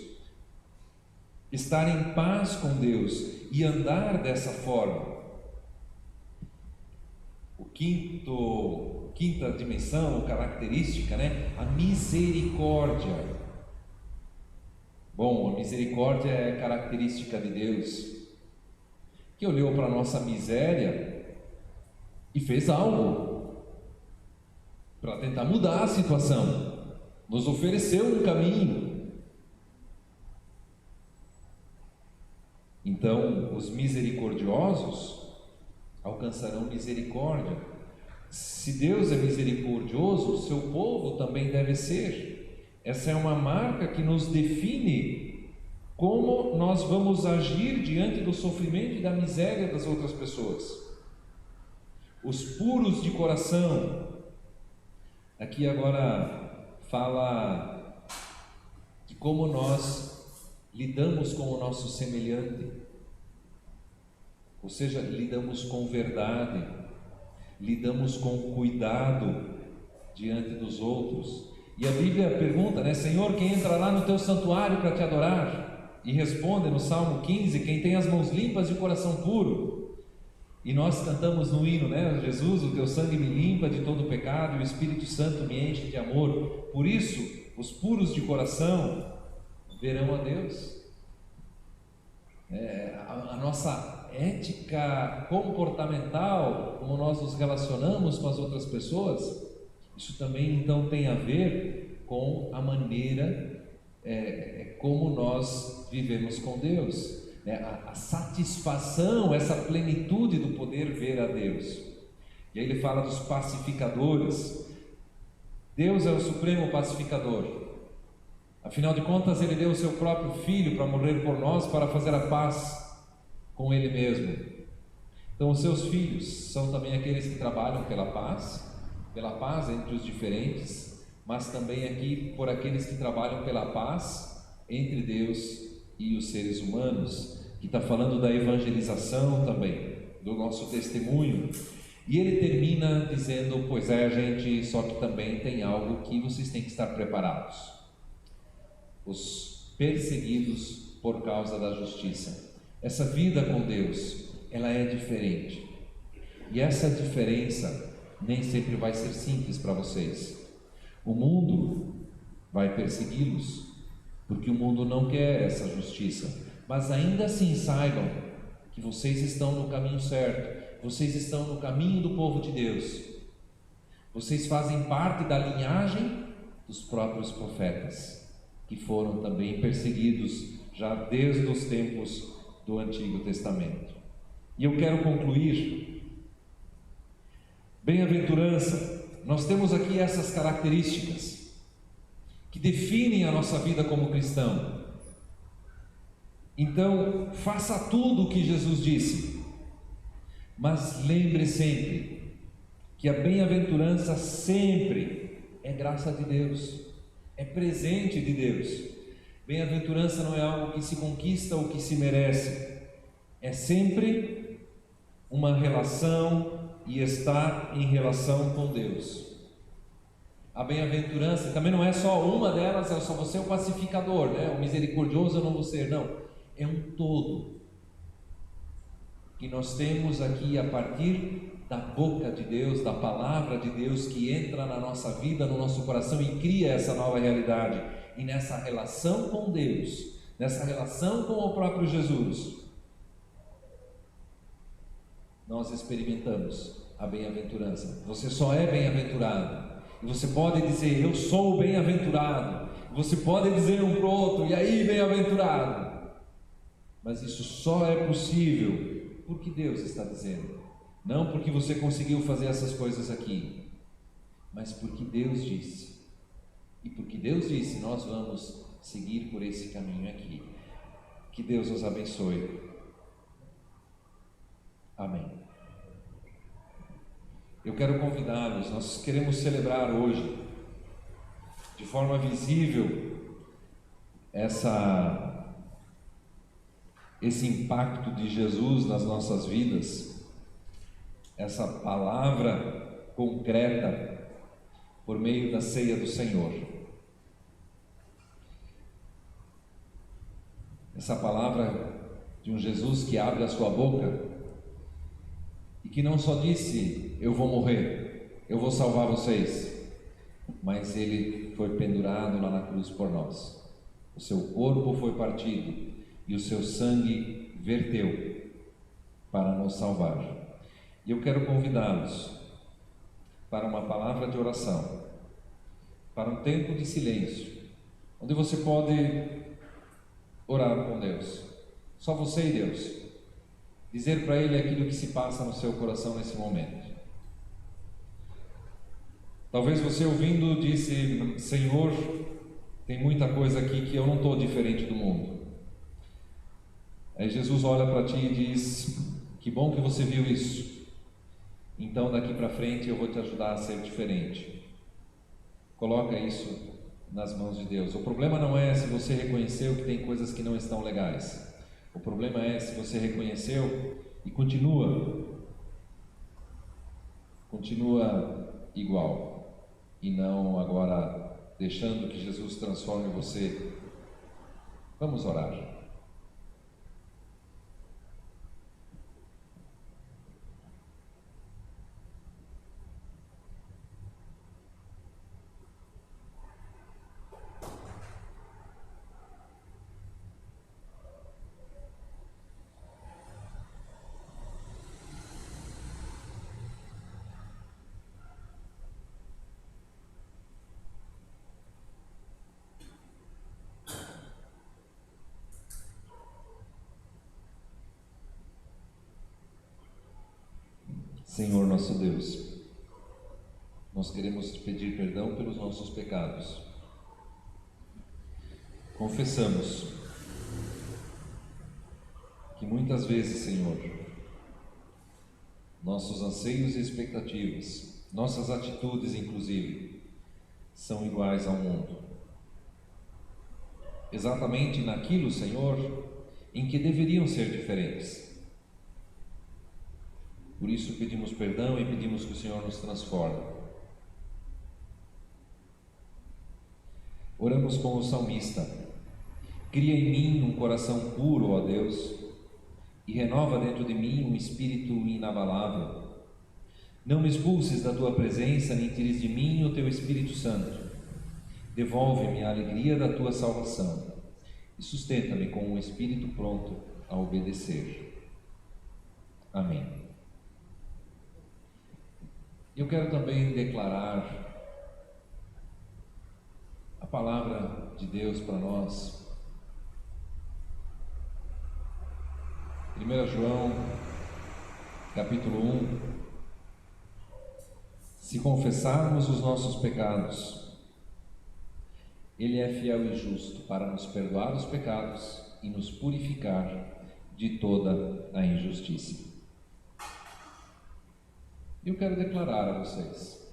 estar em paz com Deus e andar dessa forma. Quinta dimensão, característica, a misericórdia. Bom, a misericórdia é característica de Deus, que olhou para a nossa miséria e fez algo para tentar mudar a situação, nos ofereceu um caminho. Então, os misericordiosos alcançarão misericórdia. Se Deus é misericordioso, o seu povo também deve ser. Essa é uma marca que nos define como nós vamos agir diante do sofrimento e da miséria das outras pessoas. Os puros de coração, aqui agora fala de como nós lidamos com o nosso semelhante, ou seja, lidamos com verdade, lidamos com cuidado diante dos outros. E a Bíblia pergunta, Senhor, quem entrará no teu santuário para te adorar? E responde no Salmo 15, quem tem as mãos limpas e o coração puro. E nós cantamos no hino, Jesus, o teu sangue me limpa de todo pecado e o Espírito Santo me enche de amor. Por isso, os puros de coração verão a Deus. A nossa ética comportamental, como nós nos relacionamos com as outras pessoas, isso também então tem a ver com a maneira como nós vivemos com Deus, a satisfação, essa plenitude do poder ver a Deus. E aí ele fala dos pacificadores. Deus é o supremo pacificador. Afinal de contas, Ele deu o seu próprio Filho para morrer por nós, para fazer a paz com Ele mesmo. Então, os seus filhos são também aqueles que trabalham pela paz entre os diferentes, mas também aqui por aqueles que trabalham pela paz entre Deus e os seres humanos. que está falando da evangelização também, do nosso testemunho. E ele termina dizendo: pois é, gente, só que também tem algo que vocês têm que estar preparados. Os perseguidos por causa da justiça. Essa vida com Deus, ela é diferente. E essa diferença nem sempre vai ser simples para vocês. O mundo vai persegui-los, porque o mundo não quer essa justiça. Mas ainda assim saibam que vocês estão no caminho certo. Vocês estão no caminho do povo de Deus. Vocês fazem parte da linhagem dos próprios profetas, que foram também perseguidos já desde os tempos do Antigo Testamento. E eu quero concluir. Bem-aventurança. Nós temos aqui essas características que definem a nossa vida como cristão. Então, faça tudo o que Jesus disse, mas lembre sempre que a bem-aventurança sempre é graça de Deus, é presente de Deus. Bem-aventurança não é algo que se conquista ou que se merece, é sempre uma relação e estar em relação com Deus. A bem-aventurança também não é só uma delas, é só você o pacificador, né? O misericordioso eu não vou ser, não. É um todo que nós temos aqui a partir da boca de Deus, da palavra de Deus, que entra na nossa vida, no nosso coração e cria essa nova realidade. E nessa relação com Deus, nessa relação com o próprio Jesus, nós experimentamos a bem-aventurança. Você só é bem-aventurado. E você pode dizer: eu sou bem-aventurado. Você pode dizer um para o outro: e aí, bem-aventurado? Mas isso só é possível porque Deus está dizendo. Não porque você conseguiu fazer essas coisas aqui, mas porque Deus disse. E porque Deus disse, nós vamos seguir por esse caminho aqui. Que Deus nos abençoe. Amém. Eu quero convidá-los, nós queremos celebrar hoje, de forma visível, esse impacto de Jesus nas nossas vidas, essa palavra concreta, por meio da ceia do Senhor. Essa palavra de um Jesus que abre a sua boca e que não só disse: eu vou morrer, eu vou salvar vocês, mas ele foi pendurado lá na cruz por nós. O seu corpo foi partido e o seu sangue verteu para nos salvar. E eu quero convidá-los para uma palavra de oração, para um tempo de silêncio, onde você pode orar com Deus, só você e Deus, dizer para Ele aquilo que se passa no seu coração nesse momento. Talvez você ouvindo disse: Senhor, tem muita coisa aqui que eu não estou diferente do mundo. Aí Jesus olha para ti e diz: que bom que você viu isso, então daqui para frente eu vou te ajudar a ser diferente. Coloca isso nas mãos de Deus. O problema não é se você reconheceu que tem coisas que não estão legais. O problema é se você reconheceu e continua igual, e não agora deixando que Jesus transforme você. Vamos orar. Senhor nosso Deus, nós queremos te pedir perdão pelos nossos pecados. Confessamos que muitas vezes, Senhor, nossos anseios e expectativas, nossas atitudes inclusive, são iguais ao mundo. Exatamente naquilo, Senhor, em que deveriam ser diferentes. Por isso pedimos perdão e pedimos que o Senhor nos transforme. Oramos com o salmista: cria em mim um coração puro, ó Deus, e renova dentro de mim um espírito inabalável. Não me expulses da tua presença, nem tires de mim o teu Espírito Santo. Devolve-me a alegria da tua salvação e sustenta-me com um espírito pronto a obedecer. Amém. Eu quero também declarar a palavra de Deus para nós. 1 João, capítulo 1. Se confessarmos os nossos pecados, Ele é fiel e justo para nos perdoar os pecados e nos purificar de toda a injustiça. Eu quero declarar a vocês: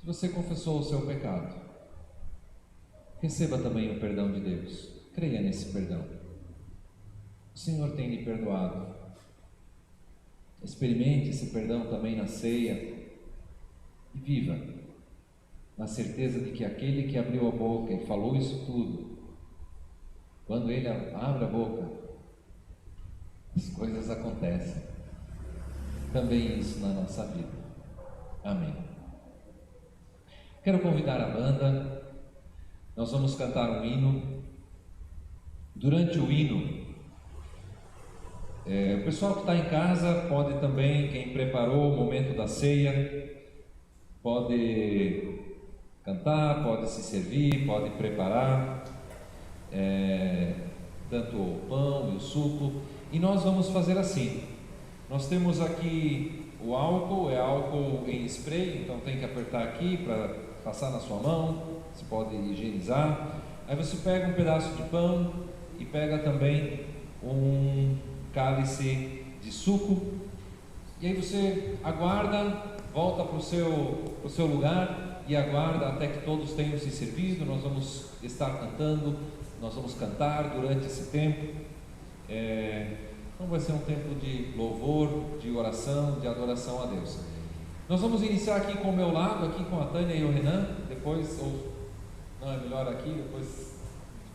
se você confessou o seu pecado, receba também o perdão de Deus. Creia nesse perdão. O Senhor tem lhe perdoado. Experimente esse perdão também na ceia e viva na certeza de que aquele que abriu a boca e falou isso tudo, quando ele abre a boca, as coisas acontecem. Também isso na nossa vida. Amém. Quero convidar a banda. Nós vamos cantar um hino. Durante o hino, o pessoal que está em casa pode também, quem preparou o momento da ceia, pode cantar, pode se servir, pode preparar tanto o pão e o suco. E nós vamos fazer assim: nós temos aqui o álcool, é álcool em spray, então tem que apertar aqui para passar na sua mão, você pode higienizar. Aí você pega um pedaço de pão e pega também um cálice de suco, e aí você aguarda, volta para o seu lugar e aguarda até que todos tenham se servido. Nós vamos estar cantando, nós vamos cantar durante esse tempo. Então vai ser um tempo de louvor, de oração, de adoração a Deus. Nós vamos iniciar aqui com o meu lado, aqui com a Tânia e o Renan. Depois, não, é melhor aqui, depois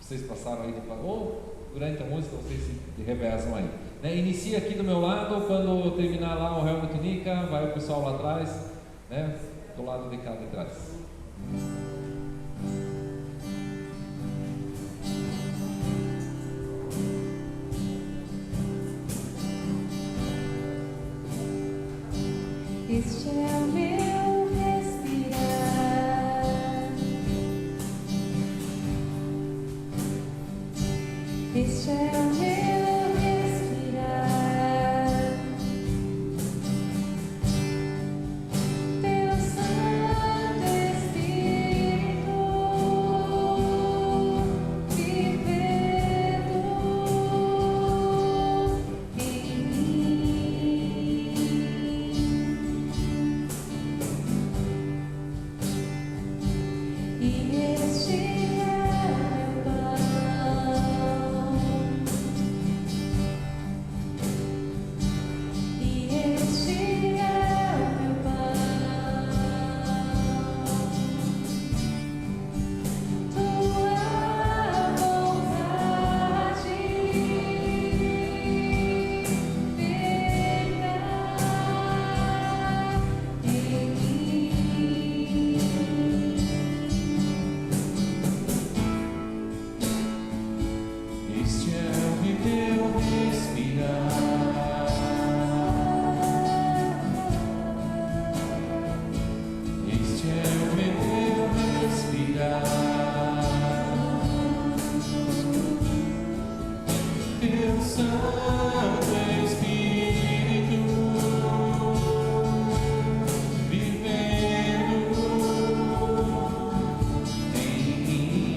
vocês passaram aí, ou durante a música vocês se revezam aí. Inicia aqui do meu lado, quando terminar lá o Helmut Nica, vai o pessoal lá atrás, do lado de cá de trás. Este é o meu respirar, este é o meu respirar, teu Santo Espírito vivendo em mim. E este é o meu pão, e este é o meu pão, tua vontade feita em mim. Este é o meu respirar, este é o meu respirar, teu Santo Espírito vivendo em mim.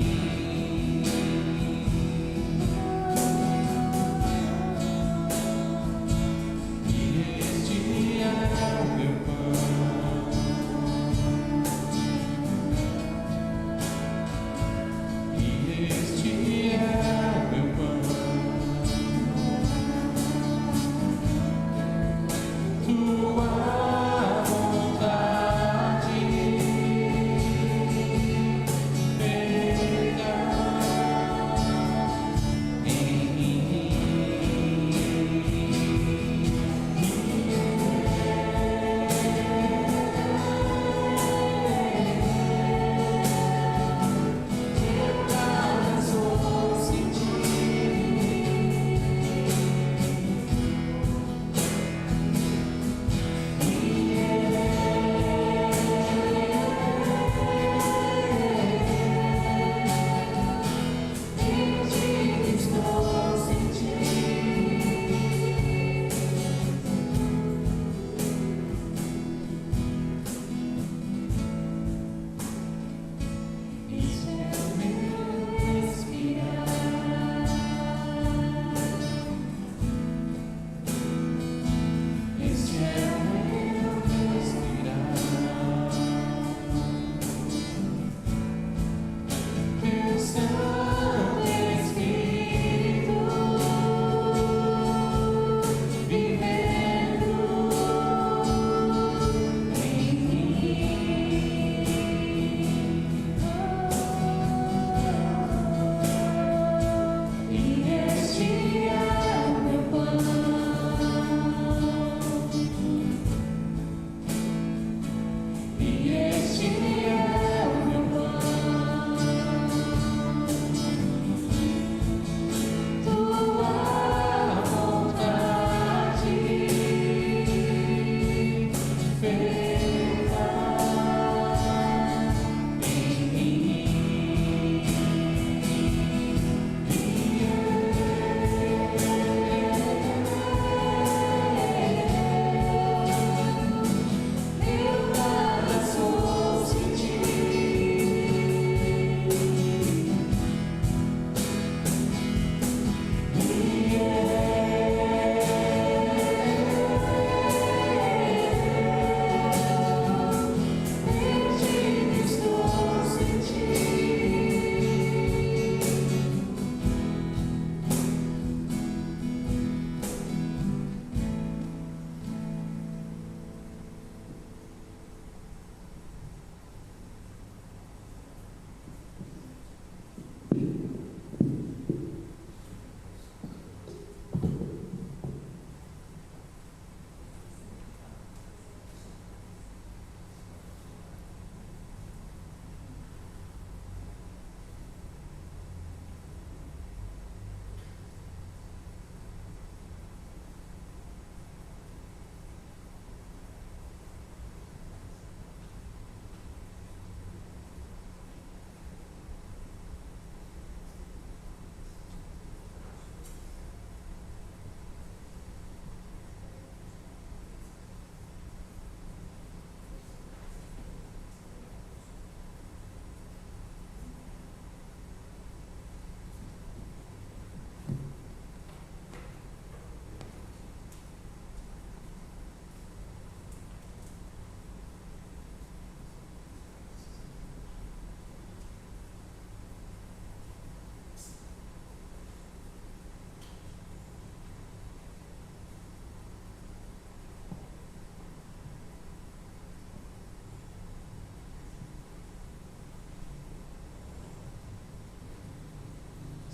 E este é o meu pão, e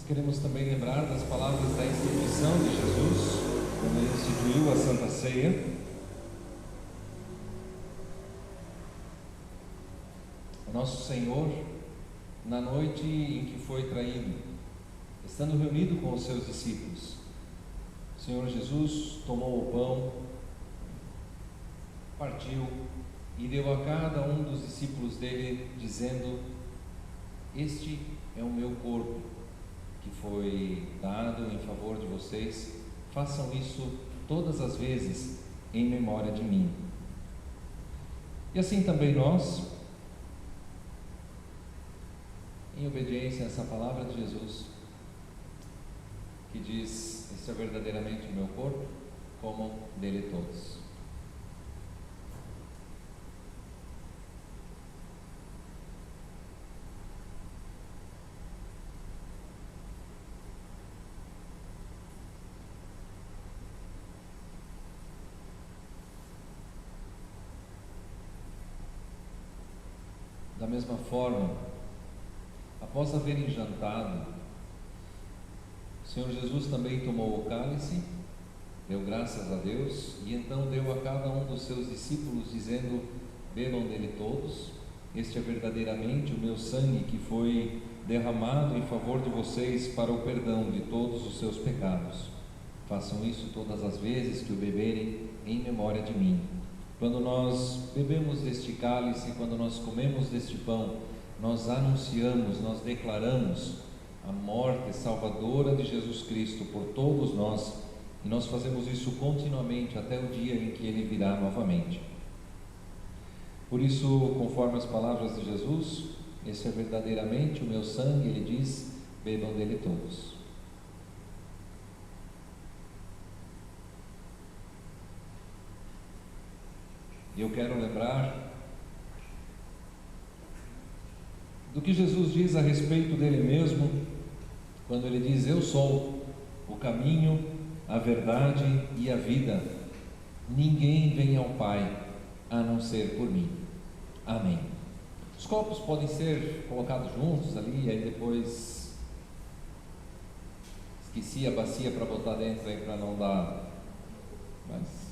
Queremos também lembrar das palavras da instituição de Jesus, quando ele instituiu a Santa Ceia. O nosso Senhor, na noite em que foi traído, estando reunido com os seus discípulos, o Senhor Jesus tomou o pão, partiu e deu a cada um dos discípulos dele, dizendo: este é o meu corpo, que foi dado em favor de vocês, façam isso todas as vezes em memória de mim. E assim também nós, em obediência a essa palavra de Jesus, que diz: este é verdadeiramente o meu corpo, comam dele todos. Da mesma forma, após haverem jantado, o Senhor Jesus também tomou o cálice, deu graças a Deus e então deu a cada um dos seus discípulos, dizendo: bebam dele todos, este é verdadeiramente o meu sangue que foi derramado em favor de vocês para o perdão de todos os seus pecados. Façam isso todas as vezes que o beberem em memória de mim. Quando nós bebemos deste cálice, quando nós comemos deste pão, nós anunciamos, nós declaramos a morte salvadora de Jesus Cristo por todos nós, e nós fazemos isso continuamente até o dia em que Ele virá novamente. Por isso, conforme as palavras de Jesus, esse é verdadeiramente o meu sangue, Ele diz: bebam dele todos. E eu quero lembrar do que Jesus diz a respeito dele mesmo, quando ele diz: eu sou o caminho, a verdade e a vida. Ninguém vem ao Pai a não ser por mim. Amém. Os copos podem ser colocados juntos ali, aí depois esqueci a bacia para botar dentro aí para não dar, mas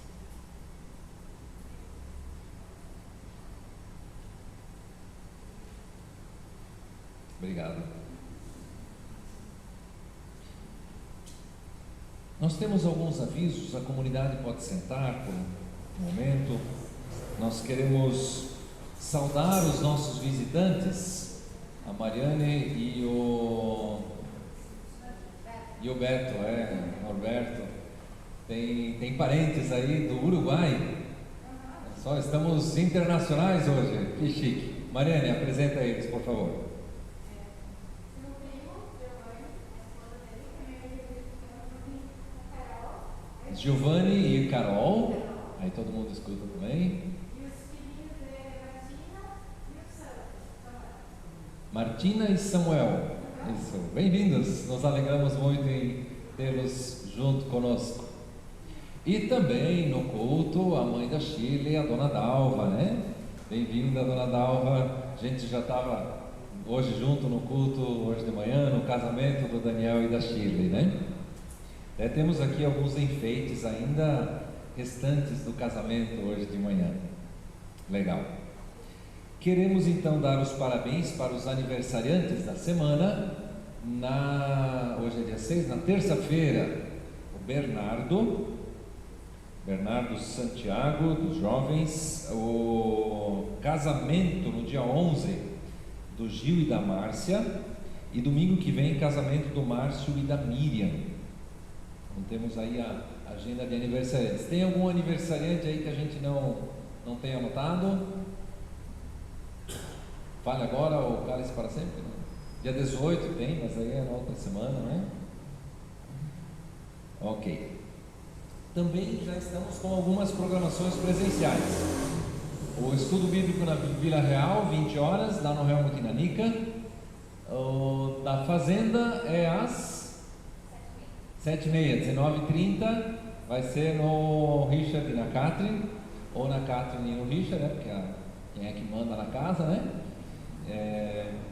obrigado. Nós temos alguns avisos, a comunidade pode sentar por um momento. Nós queremos saudar os nossos visitantes, a Mariane e o Beto, Norberto. Tem parentes aí do Uruguai. Só estamos internacionais hoje, que chique. Mariane, apresenta eles, por favor. Giovanni e Carol, aí todo mundo escuta também. E os filhinhos de Martina e Samuel. Isso, bem-vindos, nos alegramos muito em tê-los junto conosco. E também no culto, a mãe da Shirley, a dona Dalva, né? Bem-vinda, dona Dalva. A gente já estava hoje junto no culto, hoje de manhã, no casamento do Daniel e da Shirley, né? Temos aqui alguns enfeites ainda restantes do casamento hoje de manhã. Legal. Queremos então dar os parabéns para os aniversariantes da semana. Hoje é dia 6, na terça-feira, o Bernardo Santiago, dos jovens, o casamento no dia 11 do Gil e da Márcia, e domingo que vem casamento do Márcio e da Miriam. Então, temos aí a agenda de aniversariantes. Tem algum aniversariante aí que a gente não tenha anotado? Fale agora ou cale-se para sempre? Dia 18 tem, mas aí é na outra semana, né? Ok. Também já estamos com algumas programações presenciais. O estudo bíblico na Vila Real, 20 horas, lá no Real Mutinanica. O da Fazenda é às 7h30, 19h30, vai ser no Richard e na Catherine, ou na Catherine e no Richard, né? Porque quem é que manda na casa, né?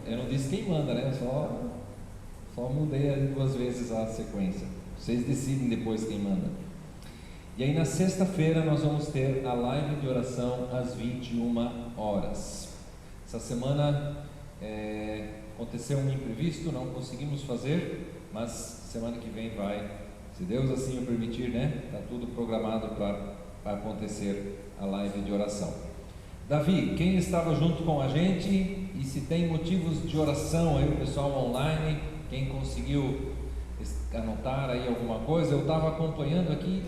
Eu não disse quem manda, né? Só mudei ali 2 vezes a sequência. Vocês decidem depois quem manda. E aí na sexta-feira nós vamos ter a live de oração às 21 horas. Essa semana aconteceu um imprevisto, não conseguimos fazer, mas semana que vem vai, se Deus assim o permitir, né? Está tudo programado para acontecer a live de oração. Davi, quem estava junto com a gente e se tem motivos de oração aí, o pessoal online, quem conseguiu anotar aí alguma coisa, eu estava acompanhando aqui,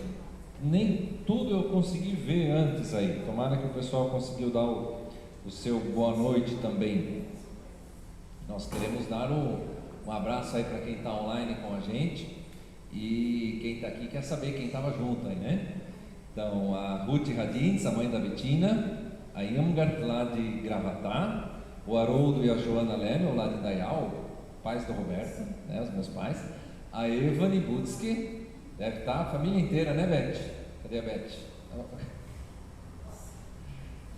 nem tudo eu consegui ver antes aí, tomara que o pessoal conseguiu dar o seu boa noite também. Nós queremos dar um abraço aí para quem está online com a gente, e quem está aqui quer saber quem estava junto aí, né? Então, a Ruth Radins, a mãe da Betina, a Irmgard lá de Gravatá, o Haroldo e a Joana Lemel lá de Dayal, pais do Roberto, né, os meus pais, a Evani Butski, deve estar a família inteira, né, Beth? Cadê a Beth?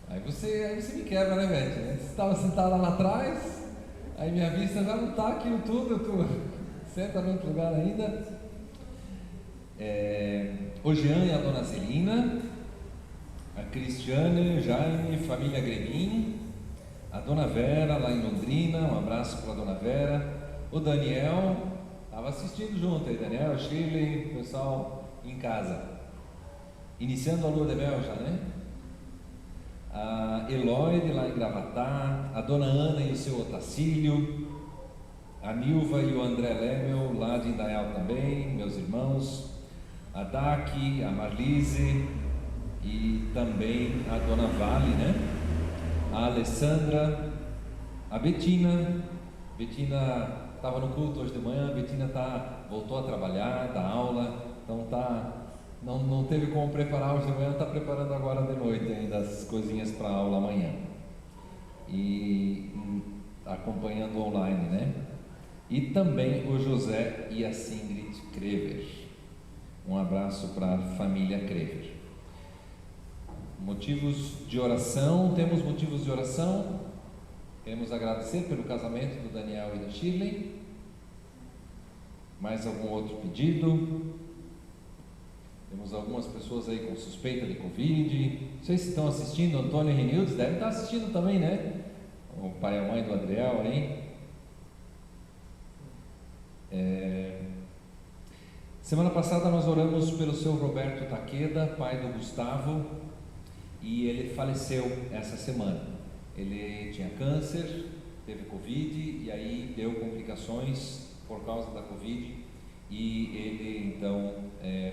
Aí você me quebra, né, Beth? Você estava sentada lá atrás, aí minha vista já não está aquilo tudo, tu senta no outro lugar ainda. O Jean e a dona Celina, a Cristiane, Jaime, família Gremin, a dona Vera lá em Londrina, um abraço para a dona Vera, o Daniel, estava assistindo junto aí, Daniel, Shirley, o pessoal em casa, iniciando a lua de mel já, né? A Eloide lá em Gravatá, a dona Ana e o seu Otacílio, a Nilva e o André Lemel lá de Indaial também, meus irmãos, a Daki, a Marlise e também a dona Vale, né? A Alessandra, a Betina estava no culto hoje de manhã, a Betina voltou a trabalhar, dá aula, então não teve como preparar hoje de manhã, está preparando agora de noite ainda as coisinhas para a aula amanhã e acompanhando online, né? E também o José e a Singrid Krever. Um abraço para a família Krever. Motivos de oração, temos motivos de oração. Queremos agradecer pelo casamento do Daniel e da Shirley. Mais algum outro pedido? Temos algumas pessoas aí com suspeita de Covid. Não sei se estão assistindo, Antônio e Renildes devem estar assistindo também, né? O pai e a mãe do Adriel aí. Semana passada nós oramos pelo seu Roberto Taqueda, pai do Gustavo, e ele faleceu essa semana. Ele tinha câncer, teve Covid e aí deu complicações por causa da Covid e ele então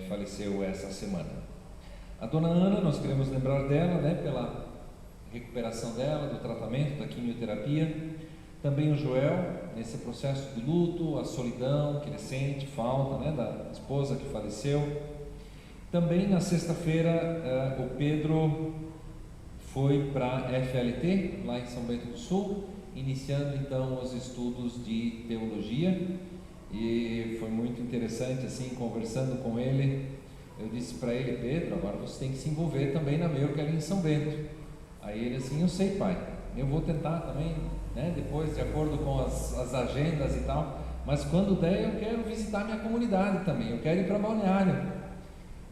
faleceu essa semana. A dona Ana, nós queremos lembrar dela, né, pela recuperação dela, do tratamento, da quimioterapia. Também o Joel, nesse processo de luto, a solidão que ele sente, falta, né, da esposa que faleceu. Também na sexta-feira o Pedro foi para a FLT, lá em São Bento do Sul, iniciando então os estudos de teologia, e foi muito interessante assim, conversando com ele, eu disse para ele: Pedro, agora você tem que se envolver também na MEUC ali em São Bento. Aí ele assim: eu sei, pai, eu vou tentar também, né, depois de acordo com as agendas e tal, mas quando der eu quero visitar minha comunidade também, eu quero ir para Balneário.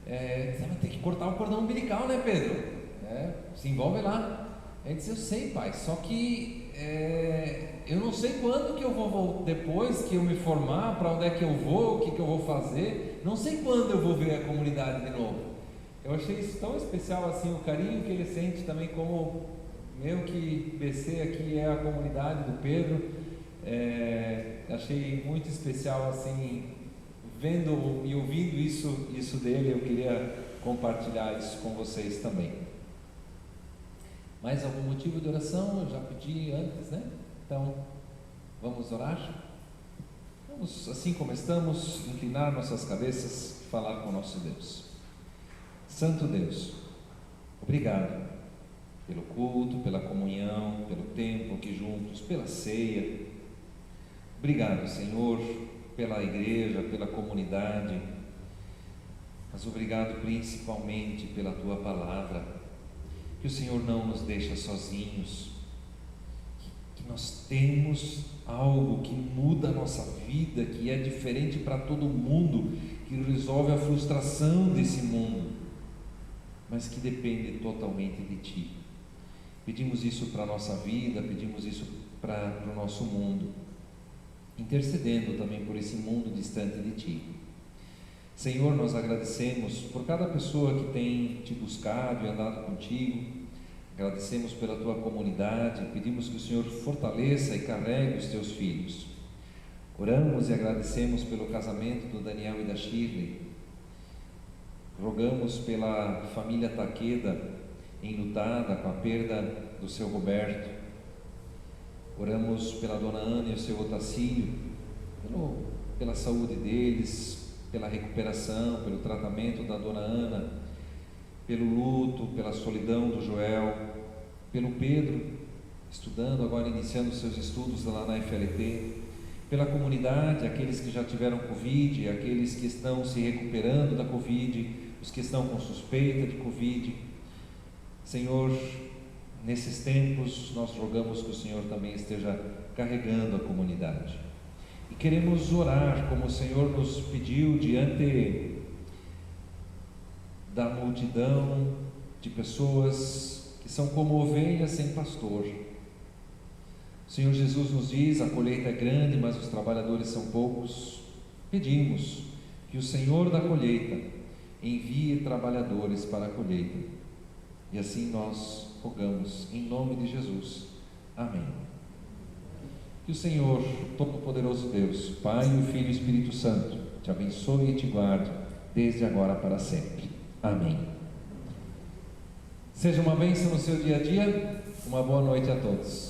Você vai ter que cortar o cordão umbilical, né, Pedro? Se envolve lá. Ele disse: eu sei, pai, só que eu não sei quando que eu vou, depois que eu me formar, para onde é que eu vou, o que eu vou fazer, não sei quando eu vou ver a comunidade de novo. Eu achei isso tão especial assim, o carinho que ele sente também, como meu que BC aqui é a comunidade do Pedro. Achei muito especial assim, vendo e ouvindo isso dele. Eu queria compartilhar isso com vocês também. Mais algum motivo de oração? Eu já pedi antes, né? Então, vamos orar? Vamos, assim como estamos, inclinar nossas cabeças e falar com o nosso Deus. Santo Deus, obrigado pelo culto, pela comunhão, pelo tempo aqui juntos, pela ceia. Obrigado, Senhor, pela igreja, pela comunidade, mas obrigado principalmente pela Tua palavra, que o Senhor não nos deixa sozinhos, que nós temos algo que muda a nossa vida, que é diferente para todo mundo, que resolve a frustração desse mundo, mas que depende totalmente de Ti. Pedimos isso para a nossa vida, pedimos isso para o nosso mundo, intercedendo também por esse mundo distante de Ti. Senhor, nós agradecemos por cada pessoa que tem Te buscado e andado contigo, agradecemos pela Tua comunidade, pedimos que o Senhor fortaleça e carregue os Teus filhos. Oramos e agradecemos pelo casamento do Daniel e da Shirley, rogamos pela família Taqueda, enlutada com a perda do seu Roberto, oramos pela dona Ana e o seu Otacílio, pela saúde deles, pela recuperação, pelo tratamento da dona Ana, pelo luto, pela solidão do Joel, pelo Pedro, estudando agora, iniciando seus estudos lá na FLT, pela comunidade, aqueles que já tiveram Covid, aqueles que estão se recuperando da Covid, os que estão com suspeita de Covid. Senhor, nesses tempos nós rogamos que o Senhor também esteja carregando a comunidade. E queremos orar como o Senhor nos pediu diante da multidão de pessoas que são como ovelhas sem pastor. O Senhor Jesus nos diz: a colheita é grande, mas os trabalhadores são poucos. Pedimos que o Senhor da colheita envie trabalhadores para a colheita. E assim nós rogamos em nome de Jesus. Amém. Que o Senhor, Todo-Poderoso Deus, Pai, o Filho e o Espírito Santo, te abençoe e te guarde, desde agora para sempre. Amém. Seja uma bênção no seu dia a dia. Uma boa noite a todos.